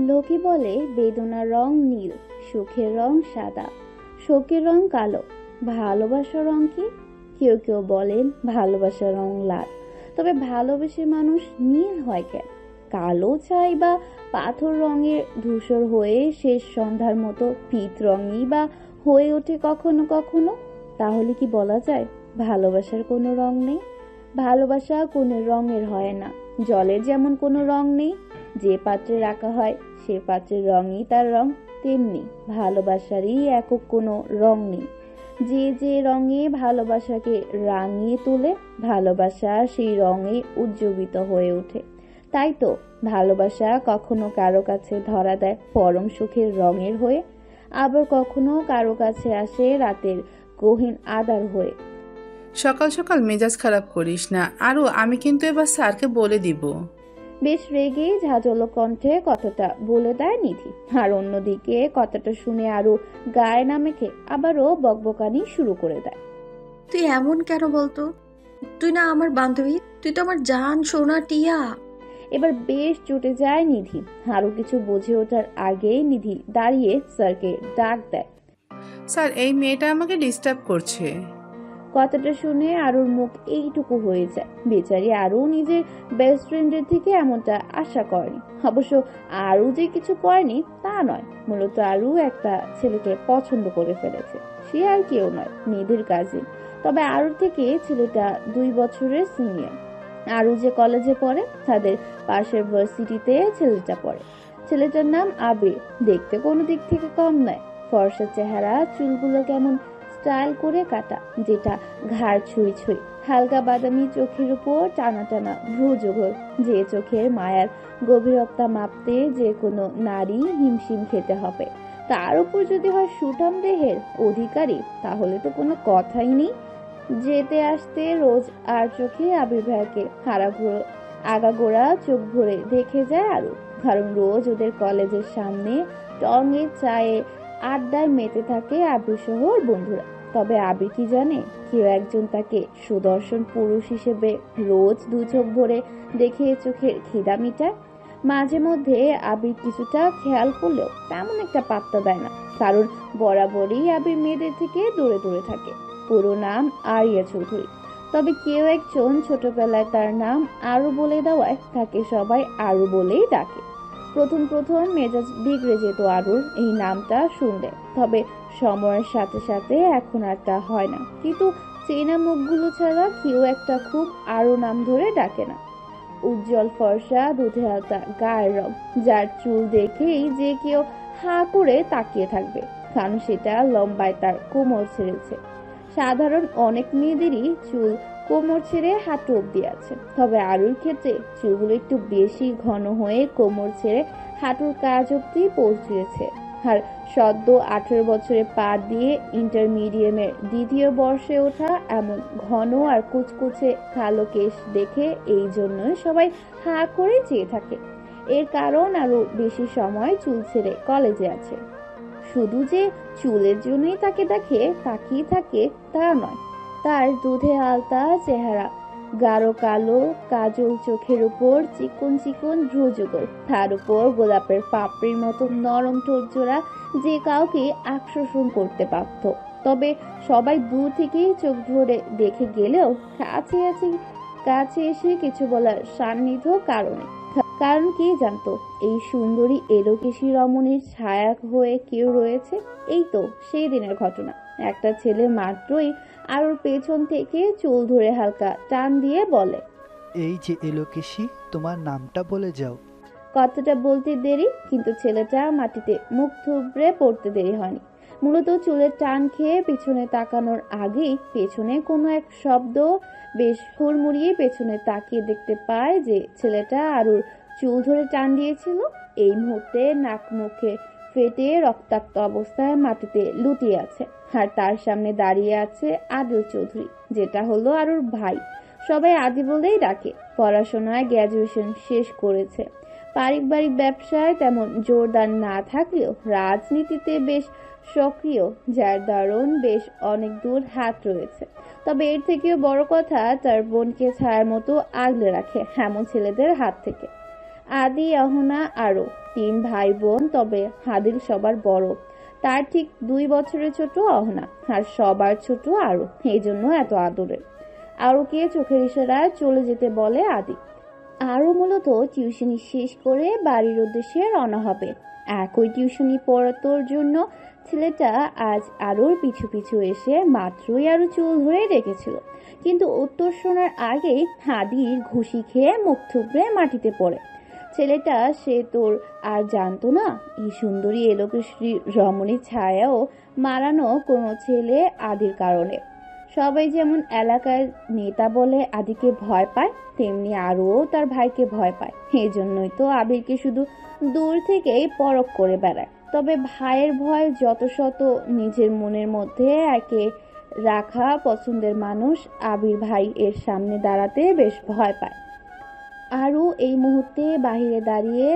লোকে বলে বেদনার রং নীল, সুখের রং সাদা, শোকের রং কালো, ভালোবাসার রং কি? কেউ কেউ বলেন ভালোবাসার রং লাল। তবে ভালোবেসে মানুষ নীল হয় কেন? কালো ছাই বা পাথর রঙের ধূসর হয়ে শেষ সন্ধ্যার মতো পিত রঙই বা হয়ে ওঠে কখনো কখনো। তাহলে কি বলা যায় ভালোবাসার কোনো রং নেই? ভালোবাসা কোনো রঙের হয় না। জলের যেমন কোনো রং নেই, যে পাত্রে রাখা হয় সে পাত্রের রঙই তার রং, তেমনি ভালোবাসারই একক কোনো রং নেই। যে যে রঙে ভালোবাসাকে রাঙিয়ে তোলে, ভালোবাসা সেই রঙে উজ্জীবিত হয়ে ওঠে। তাই তো ভালোবাসা কখনো কারো কাছে ধরা দেয় পরম সুখের রঙের হয়ে, আবার কখনো কারো কাছে আসে রাতের গহীন আঁধার হয়ে। সকাল সকাল মেজাজ খারাপ করিস না আরও, আমি কিন্তু এবার স্যারকে বলে দিব। বেশ রেগে ঝাঁঝালো কণ্ঠে কথাটা বলে দেয় নিধি। আর অন্যদিকে কথাটা শুনে আরো গায়ে না মেখে আবারও বকবকানি শুরু করে দেয়। তুই এমন কেন বলতো? তুই না আমার বান্ধবী, তুই তো আমার জান সোনা টিয়া। এবার বেশ চটে যায় নিধি। আরো কিছু বুঝে ওঠার আগেই নিধি দাঁড়িয়ে স্যারকে ডাক দেয়। স্যার, এই মেয়েটা আমাকে ডিস্টার্ব করছে। কথাটা শুনে আরুর মুখ এইটুকু হয়ে যায়। বেচারি আরু নিজের বেস্ট ফ্রেন্ডের থেকে এমনটা আশা করেনি। অবশ্য আরু যে কিছু করেনি তা নয়, মূলত আরু একটা ছেলেকে পছন্দ করে ফেলেছে। সে আর কেউ নয়, নিধির কাজিন। তবে আরুর থেকে ছেলেটা 2 বছরের সিনিয়র। আরু যে কলেজে পড়ে তাদের পাশের ভার্সিটিতে ছেলেটা পড়ে। ছেলেটার নাম আবির। দেখতে কোনো দিক থেকে কম নয়। ফর্সা চেহারা, চুলগুলো কেমন স্টাইল করে কাটা, যেটা ঘাড় ছুঁই ছুঁই, হালকা বাদামি চোখের উপর টানা টানা ভ্রুযুগল, যে চোখের মায়ার গভীরতা মাপতে যে কোনো নারী হিমশিম খেতে হবে। তার উপর যদি হয় সুঠাম দেহের অধিকারী, তাহলে তো কোনো কথাই নেই। যেতে আসতে রোজ আর চোখে আবির ভাইকে আগাগোড়া চোখ ভরে দেখে যায় আরো। কারণ রোজ ওদের কলেজের সামনে টঙে চায়ে আড্ডায় মেতে থাকে আবির সহ ওর বন্ধুরা। তবে আবির কি জানে, কেউ একজন তাকে সুদর্শন পুরুষ হিসেবে রোজ 2 চোখ ভরে দেখে চোখের খিদা মিটায়। মাঝে মধ্যে আবির কিছুটা খেয়াল করলেও তেমন একটা পাত্তা দেয় না, কারণ বরাবরই আবির মেয়েদের থেকে দূরে দূরে থাকে। পুরো নাম আরিয়া চৌধুরী। তবে কেউ একজন ছোটবেলায় তার নাম আরু বলে দেওয়ায় তাকে সবাই আরু বলেই ডাকে। প্রথম প্রথম মেজাজ বিগড়ে যেত আরুর এই নামটা শুনলে। তবে সময়ের সাথে সাথে এখন আর তা হয় না। কিন্তু চেনা মুখগুলো ছাড়া কেউ একটা খুব আরু নাম ধরে ডাকে না। উজ্জ্বল ফর্সা, দুধে আলতা গায়ের রং, যার চুল দেখেই যে কেউ হাঁ করে তাকিয়ে থাকবে, কারণ সেটা লম্বায় তার কোমর ছেড়েছে। সাধারণ অনেক মেয়েদেরই চুল কোমর ছেড়ে হাঁটু অব্দি আছে, তবে আরুর ক্ষেত্রে চুলগুলো একটু বেশি ঘন হয়ে কোমর ছেড়ে হাঁটুর কাজ অব্দি পৌঁছেছে। আর সদ্য 18 বছরে পা দিয়ে ইন্টারমিডিয়েমের 2য় বর্ষে ওঠা এমন ঘন আর কুচকুচে কালো কেশ দেখে এই জন্যই সবাই হাঁ করে চেয়ে থাকে। এর কারণ আরো বেশি সময় চুল ছেড়ে কলেজে আছে। শুধু যে চুলের জন্যই তাকে দেখে তাকিয়ে থাকে তা নয়, তার দুধে আলতা চেহারা, গাঢ় কালো কাজল চোখের উপর চিকন চিকন ভ্রুযুগল, তার উপর গোলাপের পাপড়ির মতো নরম ঠোঁটজোড়া যে কাউকে আকর্ষণ করতে পারত। তবে সবাই দূর থেকেই চোখ ভরে দেখে গেলেও কাছে এসে কিছু বলার সান্নিধ্য কারণে। কারণ কে জানতো এই সুন্দরী এলোকেশী রমণীর ছায়া হয়ে কেউ রয়েছে। এই তো সেই দিনের ঘটনা। একটা ছেলে মাত্রই আরুর পেছন থেকে চুল ধরে হালকা টান দিয়ে বলে, এই যে এলোকেশী, তোমার নামটা বলে যাও। কথাটা বলতে দেরি, কিন্তু ছেলেটা মাটিতে মুখ থুবড়ে পড়তে দেরি হয়নি। মূলত চুলের টান খেয়ে পিছনে তাকানোর আগেই পেছনে কোনো এক শব্দ বেশ হুড়মুড়িয়ে পেছনে তাকিয়ে দেখতে পায় যে ছেলেটা আরুর চুল ধরে টান দিয়েছিল এই মুহূর্তে নাক মুখে ফেটে রক্তাক্ত অবস্থায় মাটিতে লুটিয়ে আছে। আর তার সামনে দাঁড়িয়ে আছে আদিল চৌধুরী, যেটা হলো আরুর ভাই। সবাই আদি বলেই ডাকে। পড়াশোনায় গ্র্যাজুয়েশন শেষ করেছে। পারিবারিক ব্যবসায় তেমন জোরদার না থাকলেও রাজনীতিতে বেশ সক্রিয়, যার দারুণ বেশ অনেক দূর হাত রয়েছে। তবে এর থেকেও বড় কথা, তার বোনকে ছায়ার মতো আগলে রাখে এমন ছেলেদের হাত থেকে। আদি, অহনা, আরো 3 ভাই বোন, তবে হাদিল সবার বড়। তার ঠিক 2 বছরের ছোট অহনা, আর সবার ছোট আরু। এই জন্য এত আদরের। আরুকে চোখের ইশারায় চলে যেতে বলে আদি। আরও মূলত টিউশনি শেষ করে বাড়ির উদ্দেশ্যে রওনা হবে। একই টিউশনি পড়ানোর জন্য ছেলেটা আজ আরুর পিছু পিছু এসে মাত্রই আরু চুল ধরে রেখেছিল, কিন্তু উত্তর শোনার আগেই হাদির ঘুষি খেয়ে মুখ থুবড়ে মাটিতে পড়ে। ছেলেটা সে তোর আর জানতো না এই সুন্দরী এলোকেশ্রী রমণীর ছায়াও মারানো কোনো ছেলে আদির কারণে। সবাই যেমন এলাকার নেতা বলে আদিকে ভয় পায়, তেমনি আরও তার ভাইকে ভয় পায়। এই জন্যই তো আবিরকে শুধু দূর থেকেই পরখ করে বেড়ায়। তবে ভাইয়ের ভয় যত শত, নিজের মনের মধ্যে একে রাখা পছন্দের মানুষ আবির ভাই এর সামনে দাঁড়াতে বেশ ভয় পায়। আরও এই মুহূর্তে বাহিরে দাঁড়িয়ে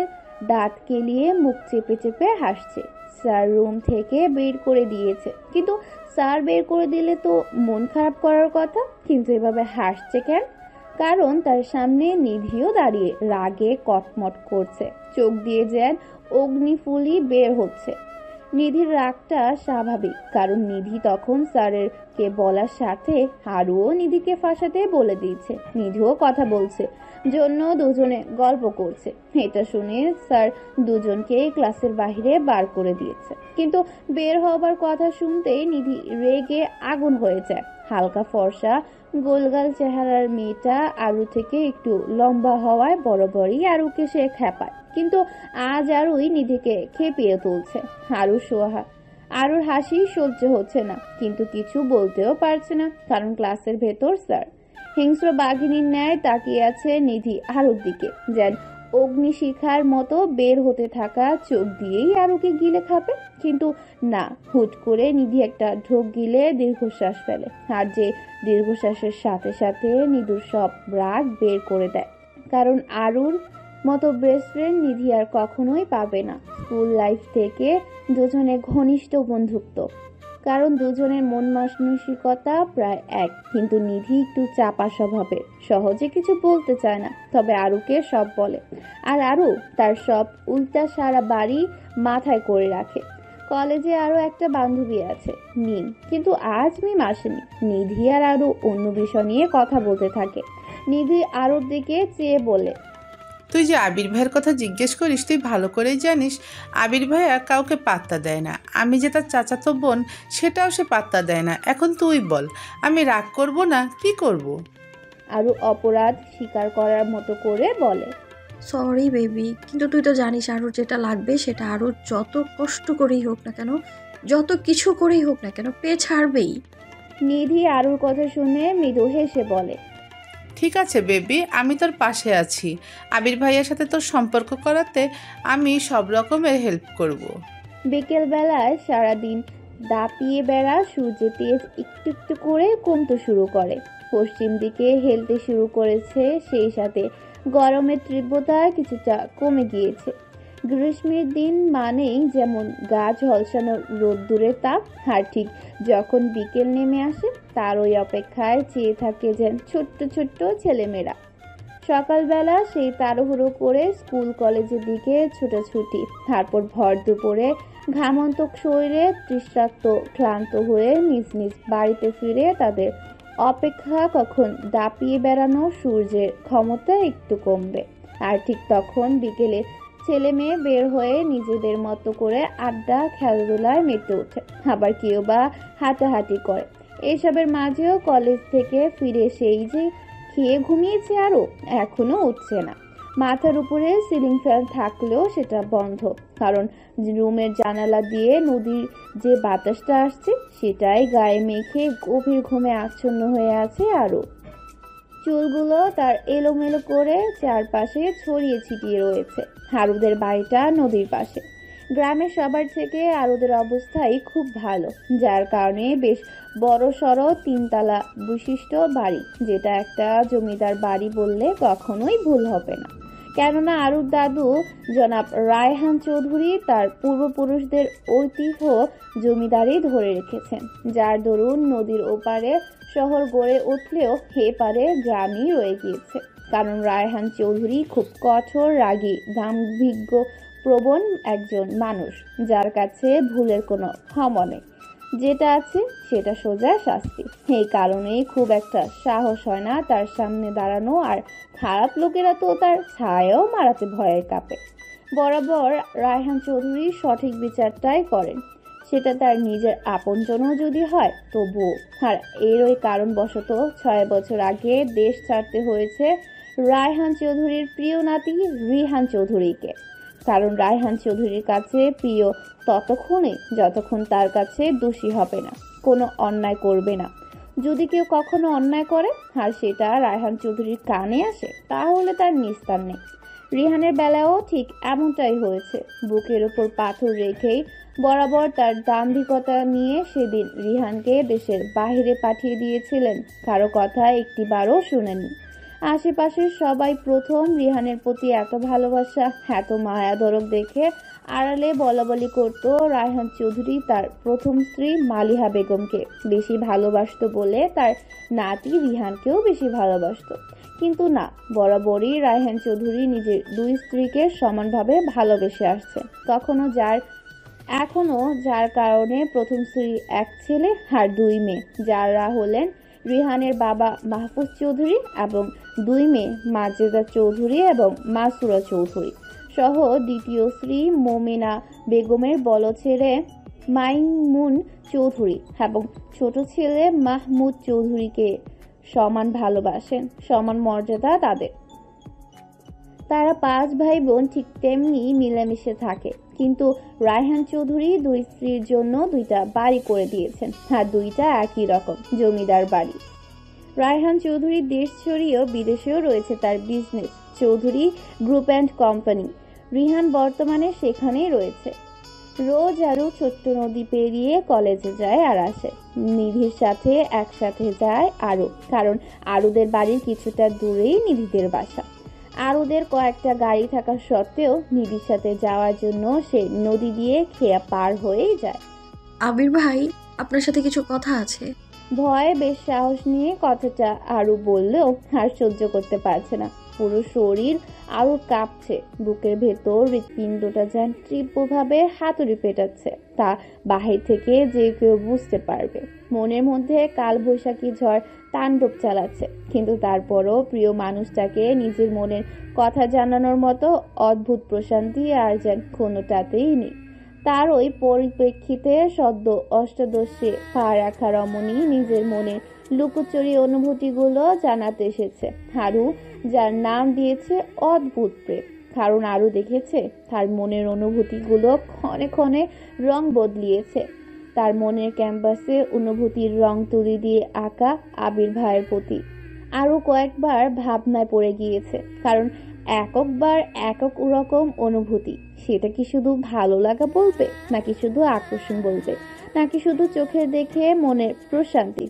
দাঁত কেলিয়ে মুখ চেপে চেপে হাসছে। স্যার রুম থেকে বের করে দিয়েছে, কিন্তু স্যার বের করে দিলে তো মন খারাপ করার কথা, কিন্তু এভাবে হাসছে কেন? কারণ তার সামনে নিধিও দাঁড়িয়ে রাগে কটমট করছে, চোখ দিয়ে যেন অগ্নিফুলি বের হচ্ছে। নিধির রাগটা স্বাভাবিক, কারণ নিধি তখন স্যারের কে বলার সাথে আরও নিধিকে ফাঁসাতে বলে দিয়েছে। নিধিও কথা বলছে জন্য দুজনে গল্প করছে। এটা শুনে স্যার দুজনকে ক্লাসের বাইরে বার করে দিয়েছে, কিন্তু বের হবার কথা শুনতেই নিধি রেগে আগুন হয়ে যায়। হালকা ফর্সা গোলগাল চেহারার মেয়েটা আরু থেকে একটু লম্বা হওয়ায় বরাবরই আরুকে সে খেপায়, কিন্তু আজ আরুই নিধিকে খেপিয়ে তুলছে। আরুর হাসি সহ্য হচ্ছে না, কিন্তু কিছু বলতেও পারছে না, কারণ ক্লাসের ভেতর স্যার। হিংস্র বাঘিনীর ন্যায় তাকিয়ে আছে নিধি আরুর দিকে, যেন অগ্নিশিখার মতো বের হতে থাকা চোখ দিয়েই আরুকে গিলে খাবে। কিন্তু না, হুট করে নিধি একটা ঢোক গিলে দীর্ঘশ্বাস ফেলে, আর যে দীর্ঘশ্বাসের সাথে সাথে নিধুর সব রাগ বের করে দেয়। কারণ আরুর মতো বেস্ট ফ্রেন্ড নিধি আর কখনোই পাবে না। স্কুল লাইফ থেকে দুজনে ঘনিষ্ঠ বন্ধুত্ব, কারণ দুজনের মন মানসিকতা প্রায় এক, কিন্তু নিধি একটু চাপা স্বভাবের, সহজে কিছু বলতে চায় না, তবে আরুকে সব বলে। আর আরু তার সব উল্টা সারা বাড়ি মাথায় করে রাখে। কলেজে আরও একটা বান্ধবী আছে, মিম, কিন্তু আজ মিম আসেনি। নিধি আর আরু অন্য বিষয় নিয়ে কথা বলতে থাকে। নিধি আরুর দিকে চেয়ে বলে, তুই যে আবির ভাইয়ের কথা জিজ্ঞেস করিস, তুই ভালো করেই জানিস আবির ভাইয়া কাউকে পাত্তা দেয় না। আমি যে তার চাচাতো বোন, সেটাও সে পাত্তা দেয় না। এখন তুই বল, আমি রাগ করব না কি করব? আরু অপরাধ স্বীকার করার মতো করে বলে, সরি বেবি, কিন্তু তুই তো জানিস আরুর যেটা লাগবে সেটা আরুর যত কষ্ট করেই হোক না কেন, যত কিছু করেই হোক না কেন, পেয়ে ছাড়বেই। নিধি আরুর কথা শুনে মৃদু হেসে বলে, ঠিক আছে বেবি, আমি তোর পাশে আছি। আবির ভাইয়ার সাথে তোর সম্পর্ক করাতে আমি সব রকমের হেল্প করব। বিকেল বেলায় সারাদিন দাপিয়ে বেড়া সূর্যের তেজ একটু একটু করে কমতে শুরু করে, পশ্চিম দিকে হেলতে শুরু করেছে, সেই সাথে গরমের তীব্রতা কিছুটা কমে গিয়েছে। গ্রীষ্মের দিন মানেই যেমন গা ঝলসানো রোদ্দুরের তাপ, আর ঠিক যখন বিকেল নেমে আসে তার ওই অপেক্ষায় চেয়ে থাকে যেন ছোট্ট ছোট্ট ছেলেমেয়েরা। সকালবেলা সেই তাড়াহুড়ো করে স্কুল কলেজের দিকে ছোটাছুটি, তারপর ভর দুপুরে ঘামন্তক শরীরে তৃষ্ণার্ত ক্লান্ত হয়ে নিজ নিজ বাড়িতে ফিরে তাদের অপেক্ষা কখন দাপিয়ে বেড়ানো সূর্যের ক্ষমতা একটু কমবে। আর ঠিক তখন বিকেলে ছেলে মেয়ে বের হয়ে নিজেদের মতো করে আড্ডা খেলাধুলায় মেতে ওঠে, আবার কেউ বা হাঁটাহাঁটি করে। এসবের মাঝেও কলেজ থেকে ফিরে সেই যে খেয়ে ঘুমিয়েছে আরও এখনো উঠছে না। মাথার উপরে সিলিং ফ্যান থাকলেও সেটা বন্ধ, কারণ রুমের জানালা দিয়ে নদীর যে বাতাসটা আসছে সেটাই গায়ে মেখে গভীর ঘুমে আচ্ছন্ন হয়ে আছে আরও। চুলগুলো তার এলোমেলো করে চারপাশে ছড়িয়ে ছিটিয়ে রয়েছে। আরুদের বাড়িটা নদীর পাশে। গ্রামের সবার থেকে আরুদের অবস্থাই খুব ভালো, যার কারণে বেশ বড় সড়ো 3 তলা বিশিষ্ট বাড়ি, যেটা একটা জমিদার বাড়ি বললে কখনোই ভুল হবে না। কেননা আরুর দাদু জনাব রায়হান চৌধুরী তার পূর্বপুরুষদের ঐতিহ্য জমিদারি ধরে রেখেছেন, যার দরুন নদীর ওপারে শহর গড়ে উঠলেও এপারে গ্রামই রয়ে গিয়েছে। কারণ রায়হান চৌধুরী খুব কঠোর রাগী দাম্ভিজ্ঞ প্রবণ একজন মানুষ, যার কাছে ভুলের কোনো ক্ষমা নেই। যেটা আছে সেটা সোজা শাস্তি। এই কারণেই খুব একটা সাহস হয় না তার সামনে দাঁড়ানো, আর খারাপ লোকেরা তো তার ছায়াও মারাতে ভয়ে কাঁপে। বরাবর রায়হান চৌধুরী সঠিক বিচারটাই করেন, সেটা তার নিজের আপনজনও যদি হয় তবুও। আর এর ওই কারণবশত 6 বছর আগে দেশ ছাড়তে হয়েছে রায়হান চৌধুরীর প্রিয় নাতি রিহান চৌধুরীকে। কারণ রায়হান চৌধুরীর কাছে প্রিয় ততক্ষণই যতক্ষণ তার কাছে দোষী হবে না, কোনো অন্যায় করবে না। যদি কেউ কখনো অন্যায় করে আর সেটা রায়হান চৌধুরীর কানে আসে, তাহলে তার নিস্তার নেই। রিহানের বেলায়ও ঠিক এমনটাই হয়েছে। বুকের ওপর পাথর রেখেই বরাবর তার দাম্ভিকতা নিয়ে সেদিন রিহানকে দেশের বাইরে পাঠিয়ে দিয়েছিলেন। কারো কথা একটিবারও শুনেননি। আশেপাশের সবাই প্রথম রিহানের প্রতি এত ভালোবাসা, এত মায়া দরদ দেখে আড়ালে বলাবলি করত রায়হান চৌধুরী তার প্রথম স্ত্রী মালিহা বেগমকে বেশি ভালোবাসতো বলে তার নাতি রিহানকেও বেশি ভালোবাসতো। কিন্তু না, বরাবরই রায়হান চৌধুরী নিজের দুই স্ত্রীকে সমানভাবে ভালোবেসে আসছে। এখনো যার কারণে প্রথম স্ত্রী এক ছেলে আর দুই মেয়ে, যারা হলেন রিহানের বাবা মাহফুজ চৌধুরী এবং দুই মেয়ে মাজেদা চৌধুরী এবং মাসুরা চৌধুরী সহ দ্বিতীয় স্ত্রী মোমেনা বেগমের বড় ছেলে মাইমুন চৌধুরী এবং ছোট ছেলে মাহমুদ চৌধুরীকে সমান ভালোবাসেন, সমান মর্যাদা তাদের। তারা 5 ভাই বোন ঠিক তেমনি মিলেমিশে থাকে। কিন্তু রায়হান চৌধুরী দুই স্ত্রীর জন্য 2টা বাড়ি করে দিয়েছেন, আর 2টা একই রকম জমিদার বাড়ি। রায়হান চৌধুরী দেশ ছড়িয়েও বিদেশেও রয়েছে তার business, Chowdhury group and company. Rihan বর্তমানে সেখানেই রয়েছে। রোজ আরও ছোট্ট নদী পেরিয়ে কলেজে যায় আর আসে। নিধির সাথে একসাথে যায় আরও, কারণ আরুদের বাড়ির কিছুটা দূরেই নিধিদের বাসা। আরুদের কয়েকটা গাড়ি থাকা সত্ত্বেও নিধির সাথে যাওয়ার জন্য সে নদী দিয়ে খেয়া পার হয়েই যায়। আবির ভাই, আপনার সাথে কিছু কথা আছে। ভয়ে বেশ সাহস নিয়ে কথাটা আরু বললেও আর সহ্য করতে পারছে না। পুরো শরীর আরো কাঁপছে, বুকের ভেতর হৃৎপিণ্ডটা যেন তীব্রভাবে হাতুড়ি পেটাচ্ছে। তা বাহির থেকে যে কেউ বুঝতে পারবে। মনের মধ্যে কালবৈশাখী ঝড় তাণ্ডব চালাচ্ছে, কিন্তু তারপরও প্রিয় মানুষটাকে নিজের মনের কথা জানানোর মতো অদ্ভুত প্রশান্তি আর যেন কোনোটাতেই নেই। তার ওই পরিপ্রেক্ষিতে সদ্য অষ্টাদশে পা রাখা রমণী নিজের মনের লুকোচুরি অনুভূতিগুলো জানাতে এসেছে আরু, যার নাম দিয়েছে অদ্ভুত প্রেম। কারণ আরু দেখেছে তার মনের অনুভূতিগুলো ক্ষণে ক্ষণে রং বদলিয়েছে। তার মনের ক্যানভাসে অনুভূতির রং তুলি দিয়ে আঁকা আবির ভাইয়ের প্রতি আরও কয়েকবার ভাবনায় পড়ে গিয়েছে। কারণ এককবার একক রকম অনুভূতি, সেটা কি শুধু ভালো লাগা বলবে, নাকি শুধু আকর্ষণ বলবে, নাকি শুধু চোখের দেখে মনের প্রশান্তি?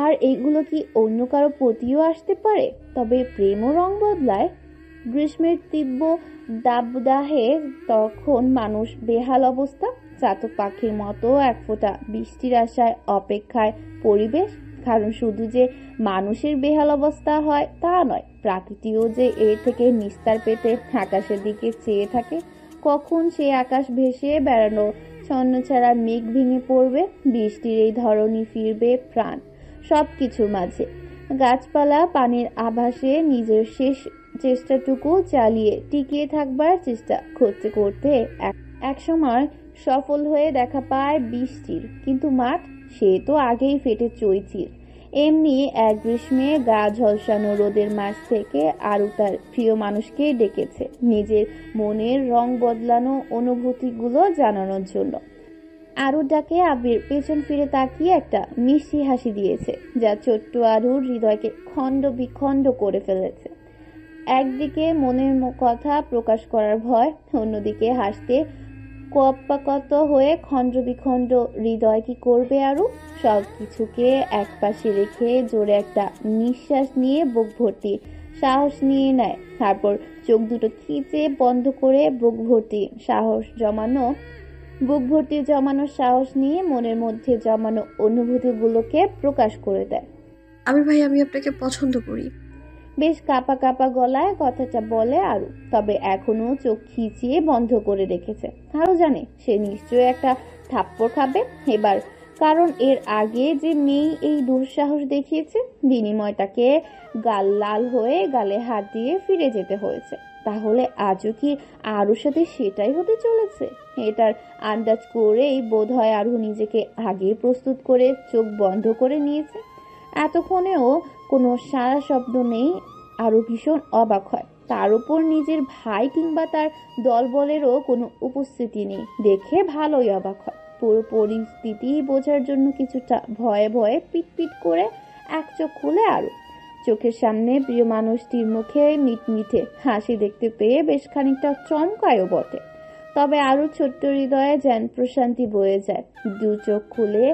আর এগুলো কি অন্য কারো প্রতিও আসতে পারে? তবে প্রেমও রং বদলায়। গ্রীষ্মের তীব্র দাবদাহে তখন মানুষ বেহাল অবস্থা, চাতক পাখির মতো এক ফোঁটা বৃষ্টির আশায় অপেক্ষায় পরিবেশ। কারণ শুধু যে মানুষের বেহাল অবস্থা হয় তা নয়, প্রাকৃতিও যে এর থেকে নিস্তার পেতে আকাশের দিকে চেয়ে থাকে। কখন সে আকাশ ভেসে বেড়ানো ছন্নছাড়া মেঘ ভেঙে পড়বে, বৃষ্টির এই ধরনী ফিরবে প্রাণ। সবকিছুর মাঝে গাছপালা পানির আভাসে নিজের শেষ চেষ্টাটুকু চালিয়ে টিকিয়ে থাকবার চেষ্টা করতে করতে একসময় সফল হয়ে দেখা পায় বৃষ্টির। কিন্তু মাঠ সে তো আগেই ফেটে চৈচির। এমনি এক গ্রীষ্মে গা ঝলসানো রোদের মাঝ থেকে আরু তার প্রিয় মানুষকে ডেকেছে নিজের মনের রং বদলানো অনুভূতিগুলো জানানোর জন্য। আরুর ডাকে আবির পেছন ফিরে তাকিয়ে একটা মিষ্টি হাসি দিয়েছে, যা ছোট্ট আরুর হৃদয়কে খণ্ড বিখণ্ড করে ফেলেছে। একদিকে মনের কথা প্রকাশ করার ভয়, অন্যদিকে হাসতে কপ্পাকত হয়ে খণ্ড বিখণ্ড হৃদয় কি করবে আরু? সব কিছুকে এক পাশে রেখে জোরে একটা নিঃশ্বাস নিয়ে বুক ভর্তি সাহস নিয়ে নেয়। তারপর চোখ দুটো খিচে বন্ধ করে বুক ভর্তি জমানো সাহস নিয়ে মনের মধ্যে জমানো অনুভূতিগুলোকে প্রকাশ করে দেয়। আবির ভাই, আমি আপনাকে পছন্দ করি। বেশ কাঁপা কাঁপা গলায় কথাটা বলে আরু, তবে এখনো চোখ খিচিয়ে বন্ধ করে রেখেছে। আরও জানে সে নিশ্চয়ই একটা থাপ্পড় খাবে এবার, কারণ এর আগে যে মেয়ে এই দুঃসাহস দেখিয়েছে, বিনিময় তাকে গাল লাল হয়ে গালে হাত দিয়ে ফিরে যেতে হয়েছে। তাহলে আজও কি আরুর সাথে সেটাই হতে চলেছে? এটার আন্দাজ করেই বোধ হয় আরু নিজেকে আগেই প্রস্তুত করে চোখ বন্ধ করে নিয়েছে। এতক্ষণেও কোনো সারা শব্দ নেই। আরো ভীষণ অবাক হয়, তার উপর নিজের ভাই কিংবা তার দলবলেরও কোনো উপস্থিতি নেই দেখে ভালোই অবাক হয়। পুরো পরিস্থিতি বোঝার জন্য কিছুটা ভয়ে ভয়ে পিট করে এক চোখ খুলে আরো চোখের সামনে প্রিয় মানুষটির মুখে মিটমিটে হাসি দেখতে পেয়ে বেশ খানিকটা চমকায়ও বটে। তবে আরো ছোট্ট হৃদয়ে যেন প্রশান্তি বয়ে যায়। দু চোখ খুলে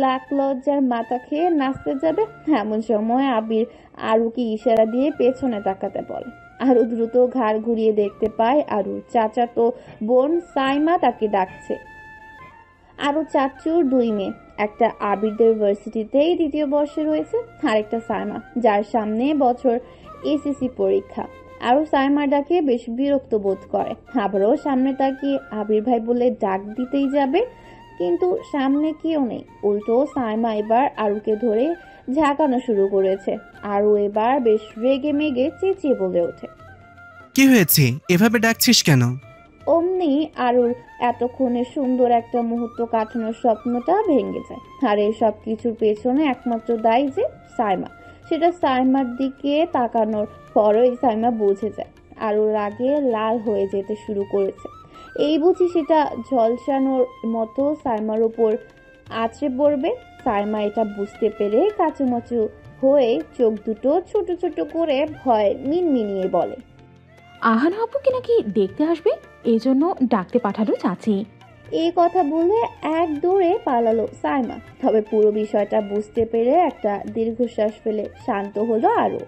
লাখ লজ্জার মাথা খেয়ে নাচতে যাবে এমন সময় আবির আরুকে ইশারা দিয়ে পেছনে তাকাতে বলে। আরু দ্রুত ঘাড় ঘুরিয়ে দেখতে পায় আরুর চাচাতো বোন সাইমা তাকে ডাকছে। আরো চাচুর দুই মেয়ে, একটা আবিরদের ভার্সিটিতেই দ্বিতীয় বর্ষে রয়েছে, আরেকটা সাইমা যার সামনে বছর এসএসসি পরীক্ষা। আরো সাইমার ডাকে বেশ বিরক্ত বোধ করে, আবারও সামনে তাকিয়ে আবির ভাই বলে ডাক দিতেই যাবে, কিন্তু সামনে কেউ নেই। উল্টো সাইমা এবার আরুকে ধরে ঝাঁকানো শুরু করেছে। আরু এবার বেশ রেগে মেগে চেঁচিয়ে বলে ওঠে, কি হয়েছে, এভাবে ডাকছিস কেন? অমনি আরুর এতক্ষণে সুন্দর একটা মুহূর্ত কাটানোর স্বপ্নটা ভেঙে যায়। আর এই সব কিছুর পেছনে একমাত্র দায়ী যে সাইমা, সেটা সাইমার দিকে তাকানোর পরই সাইমা বুঝে যায় আরুর রাগে লাল হয়ে যেতে শুরু করেছে। এই বুঝি সেটা ঝলসানোর মতো সাইমার উপর আছড়ে পড়বে। সাইমা এটা বুঝতে পেরে কাচুমাচু হয়ে চোখ দুটো ছোট ছোট করে ভয় মিনমিনিয়ে বলে, আহান আপুকে নাকি দেখতে আসবে, এজন্য ডাকতে পাঠালো চাচি। এই কথা বলে এক দৌড়ে পালালো সাইমা। তবে পুরো বিষয়টা বুঝতে পেরে একটা দীর্ঘশ্বাস ফেলে শান্ত হলো আরো।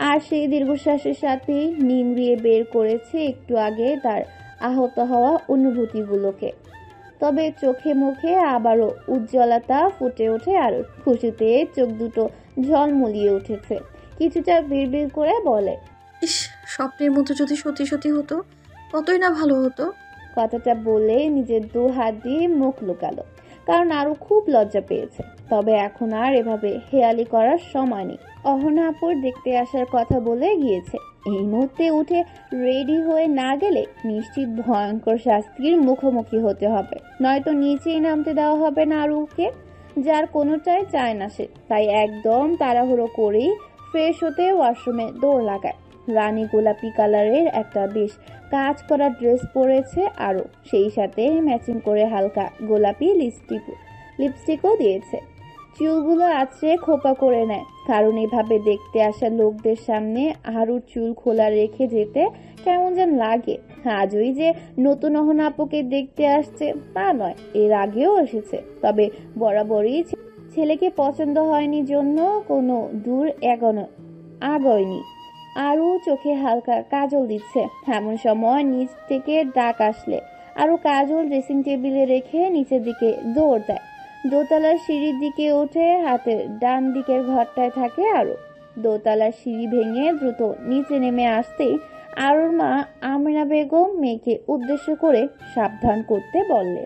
আর সেই দীর্ঘশ্বাসের সাথেই নিংড়িয়ে বের করেছে একটু আগে তার আহত হওয়া অনুভূতিগুলোকে। তবে চোখে মুখে আবারও উজ্জ্বলতা ফুটে ওঠে আরো, খুশিতে চোখ দুটো ঝলমলিয়ে উঠেছে। কিছুটা বিড়বিড় করে বলে, ইস, স্বপ্নের মতো যদি সত্যি সত্যি হতো কতই না ভালো হতো। কথাটা বলে নিজের দু হাত দিয়ে মুখ লুকালো, কারণ আরো খুব লজ্জা পেয়েছে। তবে এখন আর এভাবে হেয়ালি করার সময় নেই। অহনা আপুর দেখতে আসার কথা বলে গিয়েছে, এই মুহূর্তে উঠে রেডি হয়ে না গেলে নিশ্চিত ভয়ঙ্কর শাস্তির মুখোমুখি হতে হবে, নয়তো নিচেই নামতে দেওয়া হবে না আরুকে, যার কোনোটাই চায় না সে। তাই একদম তাড়াহুড়ো করেই ফ্রেশ হতে ওয়াশরুমে দৌড় লাগায়। রানী গোলাপি কালারের একটা বেশ কাজ করা ড্রেস পরেছে আরো, সেই সাথে ম্যাচিং করে হালকা গোলাপি লিপস্টিকও দিয়েছে। চুলগুলো আছড়ে খোপা করে নেয়, কারণ এভাবে দেখতে আসা লোকদের সামনে আরুর চুল খোলা রেখে যেতে কেমন যেন লাগে। আজই যে নতুন অহনা আপুকে দেখতে আসছে তা নয়, এর আগেও এসেছে, তবে বরাবরই ছেলেকে পছন্দ হয়নি জন্য কোনো দূর আগয়নি। আরও চোখে হালকা কাজল দিচ্ছে, এমন সময় নিচ থেকে ডাক আসলে আরও কাজল ড্রেসিং টেবিলে রেখে নিচের দিকে দৌড় দেয়। দোতলার সিঁড়ির দিকে উঠে হাতের ডান দিকের ঘরটায় থাকে আরও। দোতলার সিঁড়ি ভেঙে দ্রুত নিচে নেমে আসতেই আরুর মা আমিনা বেগম মেয়েকে উদ্দেশ্য করে সাবধান করতে বললে,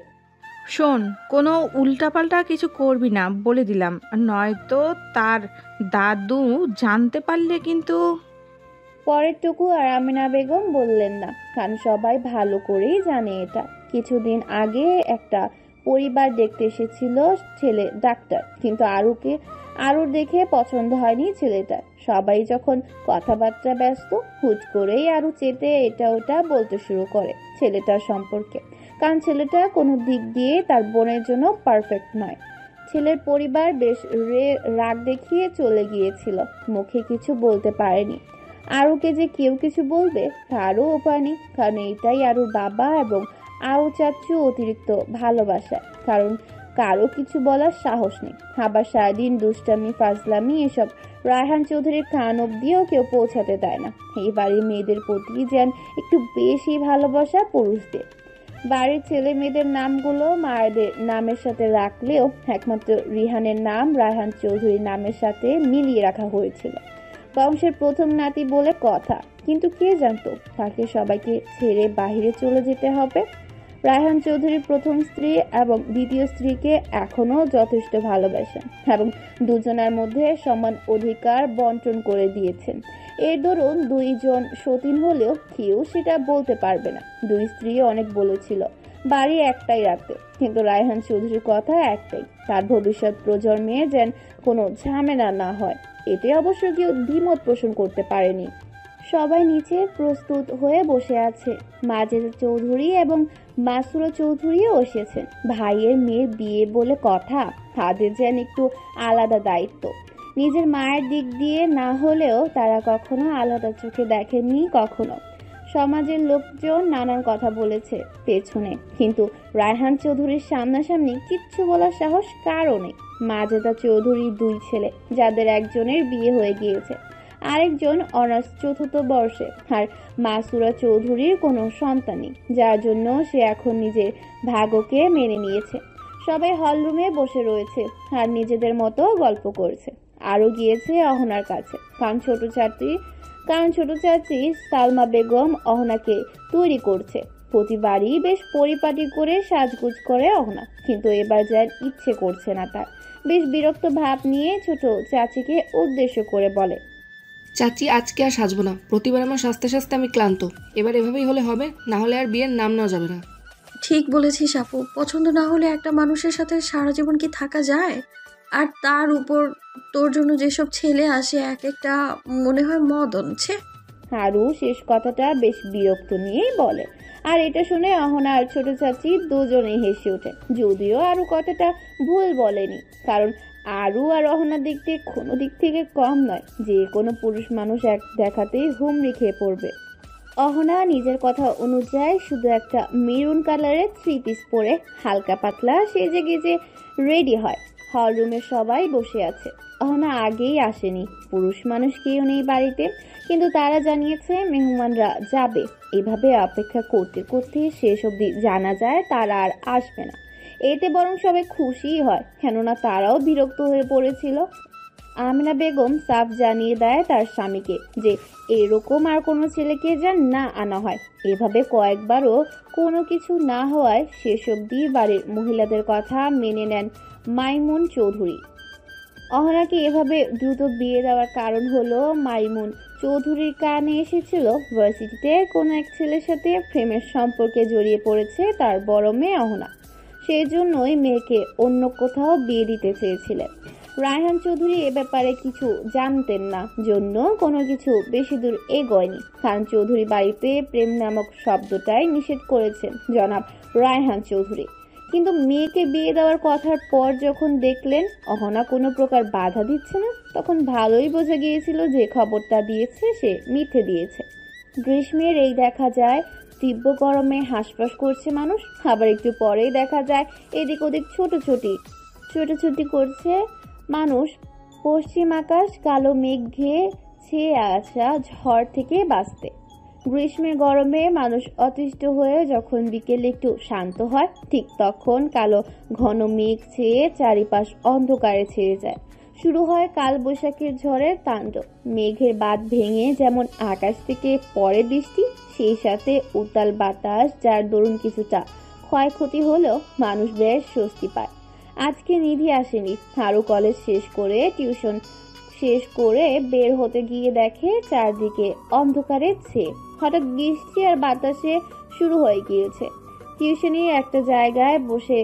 শোন, কোনো উল্টাপাল্টা কিছু করবি না বলে দিলাম, নয়তো তার দাদু জানতে পারলে কিন্তু। পরেরটুকু আর আমিনা বেগম বললেন না, কারণ সবাই ভালো করেই জানে এটা। কিছুদিন আগে একটা পরিবার দেখতে এসেছিল ছেলে ডাক্তার, কিন্তু আরুর দেখে পছন্দ হয়নি ছেলেটা। সবাই যখন কথাবার্তা ব্যস্ত, হুট করেই আরু চেতে এটা ওটা বলতে শুরু করে ছেলেটার সম্পর্কে, কারণ ছেলেটা কোনো দিক দিয়ে তার বোনের জন্য পারফেক্ট নয়। ছেলের পরিবার বেশ রাগ দেখিয়ে চলে গিয়েছিল, মুখে কিছু বলতে পারেনি। আরুকে যে কেউ কিছু বলবে তারও উপায় নেই, কারণ এটাই আরুর বাবা এবং আরু চাচ্ছু অতিরিক্ত ভালোবাসা, কারণ কারো কিছু বলার সাহস নেই। আবার সারাদিন দুষ্টামি ফাজলামি এসব রায়হান চৌধুরীর কান অব্দিও কেউ পৌঁছাতে দেয় না। এই বাড়ির মেয়েদের প্রতি যেন একটু বেশি ভালোবাসা পুরুষদের। বাড়ির ছেলে মেয়েদের নামগুলো মায়েদের নামের সাথে রাখলেও একমাত্র রিহানের নাম রায়হান চৌধুরীর নামের সাথে মিলিয়ে রাখা হয়েছিল। বংশের প্রথম নাতি বলে কথা, কিন্তু কে জানতো তাকে সবাইকে ছেড়ে বাইরে চলে যেতে হবে। রায়হান চৌধুরীর প্রথম স্ত্রী এবং দ্বিতীয় স্ত্রীকে এখনো যথেষ্ট ভালোবাসেন এবং দুজনের মধ্যে সমান অধিকার বন্টন করে দিয়েছেন। এর দরুন দুইজন সতীন হলেও কেউ সেটা বলতে পারবে না। দুই স্ত্রী অনেক বলেছিল বাড়ি একটাই রাখতে, কিন্তু রায়হান চৌধুরীর কথা একটাই, তার ভবিষ্যৎ প্রজন্মে যেন কোনো ঝামেলা না হয়। এতে অবশ্য কেউ দ্বিমত পোষণ করতে পারেনি। সবাই নিচে প্রস্তুত হয়ে বসে আছে। মাজেদা চৌধুরী এবং মাসুরা চৌধুরীও এসেছেন। ভাইয়ের মেয়ের বিয়ে বলে কথা, তাদের যেন একটু আলাদা দায়িত্ব। নিজের মায়ের দিক দিয়ে না হলেও তারা কখনো আলাদা চোখে দেখেননি কখনো। সমাজের লোকজন নানান কথা বলেছে পেছনে, কিন্তু রায়হান চৌধুরীর সামনাসামনি কিচ্ছু বলার সাহস কারও নেই। মাজেদা চৌধুরীর দুই ছেলে, যাদের একজনের বিয়ে হয়ে গিয়েছে, আরেকজন অনার্স চতুর্থ বর্ষে, আর মাসুরা চৌধুরীর কোনো সন্তান নেই, যার জন্য সে এখন নিজের ভাগ্যকে মেনে নিয়েছে। সবাই হলরুমে বসে রয়েছে আর নিজেদের মতো গল্প করছে। আরও গিয়েছে অহনার কাছে, কারণ ছোট চাচি সালমা বেগম অহনাকে তৈরি করছে। প্রতিবারই বেশ পরিপাটি করে সাজগুজ করে অহনা, কিন্তু এবার যেন ইচ্ছে করছে না তার। বেশ বিরক্ত ভাব নিয়ে ছোট চাচিকে উদ্দেশ্য করে বলে, চাচি আজকে আর সাজবো না, প্রতিবার আমার সাজতে সাজতে আমি ক্লান্ত। এবার এভাবেই হলে হবে, না হলে আর বিয়ের নাম নেওয়া যাবে না। ঠিক বলেছিস আপু, পছন্দ না হলে একটা মানুষের সাথে সারা জীবন কি থাকা যায়? আর তার উপর তোর জন্য যেসব ছেলে আসে এক একটা মনে হয় মদন। ছে আরু শেষ কথাটা বেশ বিরক্ত নিয়েই বলে। আর এটা শুনে অহনা আর ছোট চাচি দুজনেই হেসে ওঠে, যদিও আরু কথাটা ভুল বলেনি, কারণ আরু আর অহনা দেখতে কোনো দিক থেকে কম নয়। যে কোনো পুরুষ মানুষ এক দেখাতেই হুমড়ি খেয়ে পড়বে। অহনা নিজের কথা অনুযায়ী শুধু একটা মেরুন কালারের 3 পিস পরে হালকা পাতলা সেজে গেজে রেডি হয়। হলরুমে সবাই বসে আছে। অহনা আগেই আসেনি, পুরুষ মানুষ কেউ নেই বাড়িতে, কিন্তু তারা জানিয়েছে মেহমানরা যাবে। এভাবে অপেক্ষা করতে করতে শেষ অবধি জানা যায় তারা আর আসবে না। এতে বরং সবাই খুশিই হয়, কেননা তারাও বিরক্ত হয়ে পড়েছিল। আমিনা বেগম সাফ জানিয়ে দেয় তার স্বামীকে যে এরকম আর কোনো ছেলেকে যেন না আনা হয়। এভাবে কয়েকবারও কোনো কিছু না হওয়ায় শেষ অবধি বাড়ির মহিলাদের কথা মেনে নেন মাইমুন চৌধুরী। অহনাকে এভাবে দ্রুত বিয়ে দেওয়ার কারণ হলো মাইমুন চৌধুরীর কানে এসেছিল ভার্সিটিতে কোনো এক ছেলের সাথে প্রেমের সম্পর্কে জড়িয়ে পড়েছে তার বড় মেয়ে অহনা। সেই জন্যই মেয়েকে অন্য কোথাও বিয়ে দিতে চেয়েছিলেন। রায়হান চৌধুরী এ ব্যাপারে কিছু জানতেন না, জন্য কোনো কিছু বেশি দূর এগোয়নি। খান চৌধুরী বাড়িতে প্রেম নামক শব্দটাই নিষেধ করেছেন জনাব রায়হান চৌধুরী। কিন্তু মেয়েকে বিয়ে দেওয়ার কথার পর যখন দেখলেন অহনা কোনো প্রকার বাধা দিচ্ছে না, তখন ভালোই বোঝা গিয়েছিল যে খবরটা দিয়েছে সে মিথ্যে দিয়েছে। গ্রীষ্মের এই দেখা যায় তীব্র গরমে হাঁসফাঁস করছে মানুষ, আবার একটু পরেই দেখা যায় এদিক ওদিক ছোটাছুটি করছে মানুষ। পশ্চিম আকাশ কালো মেঘ ঘেয়ে ছেয়ে আসা ঝড় থেকে বাঁচতে। গ্রীষ্মের গরমে মানুষ অতিষ্ঠ হয়ে যখন বিকেলে একটু শান্ত হয়, ঠিক তখন কালো ঘন মেঘ ছেয়ে চারিপাশ অন্ধকারে ছেয়ে যায়। শুরু হয় কাল বৈশাখীর ঝড়ের তাণ্ডব। মেঘের বাঁধ ভেঙে যেমন আকাশ থেকে পড়ে বৃষ্টি, সেই সাথে উত্তাল বাতাস, যার দরুন কিছুটা ক্ষয়ক্ষতি হলেও মানুষ বেশ স্বস্তি পায়। আজকে নিধি আসেনি। আরও কলেজ শেষ করে টিউশন শেষ করে বের হতে গিয়ে দেখে চারদিকে অন্ধকারে ছেয়ে। হঠাৎ বৃষ্টি আর বাতাসে শুরু হয়ে গিয়েছে। টিউশনের একটা জায়গায় বসে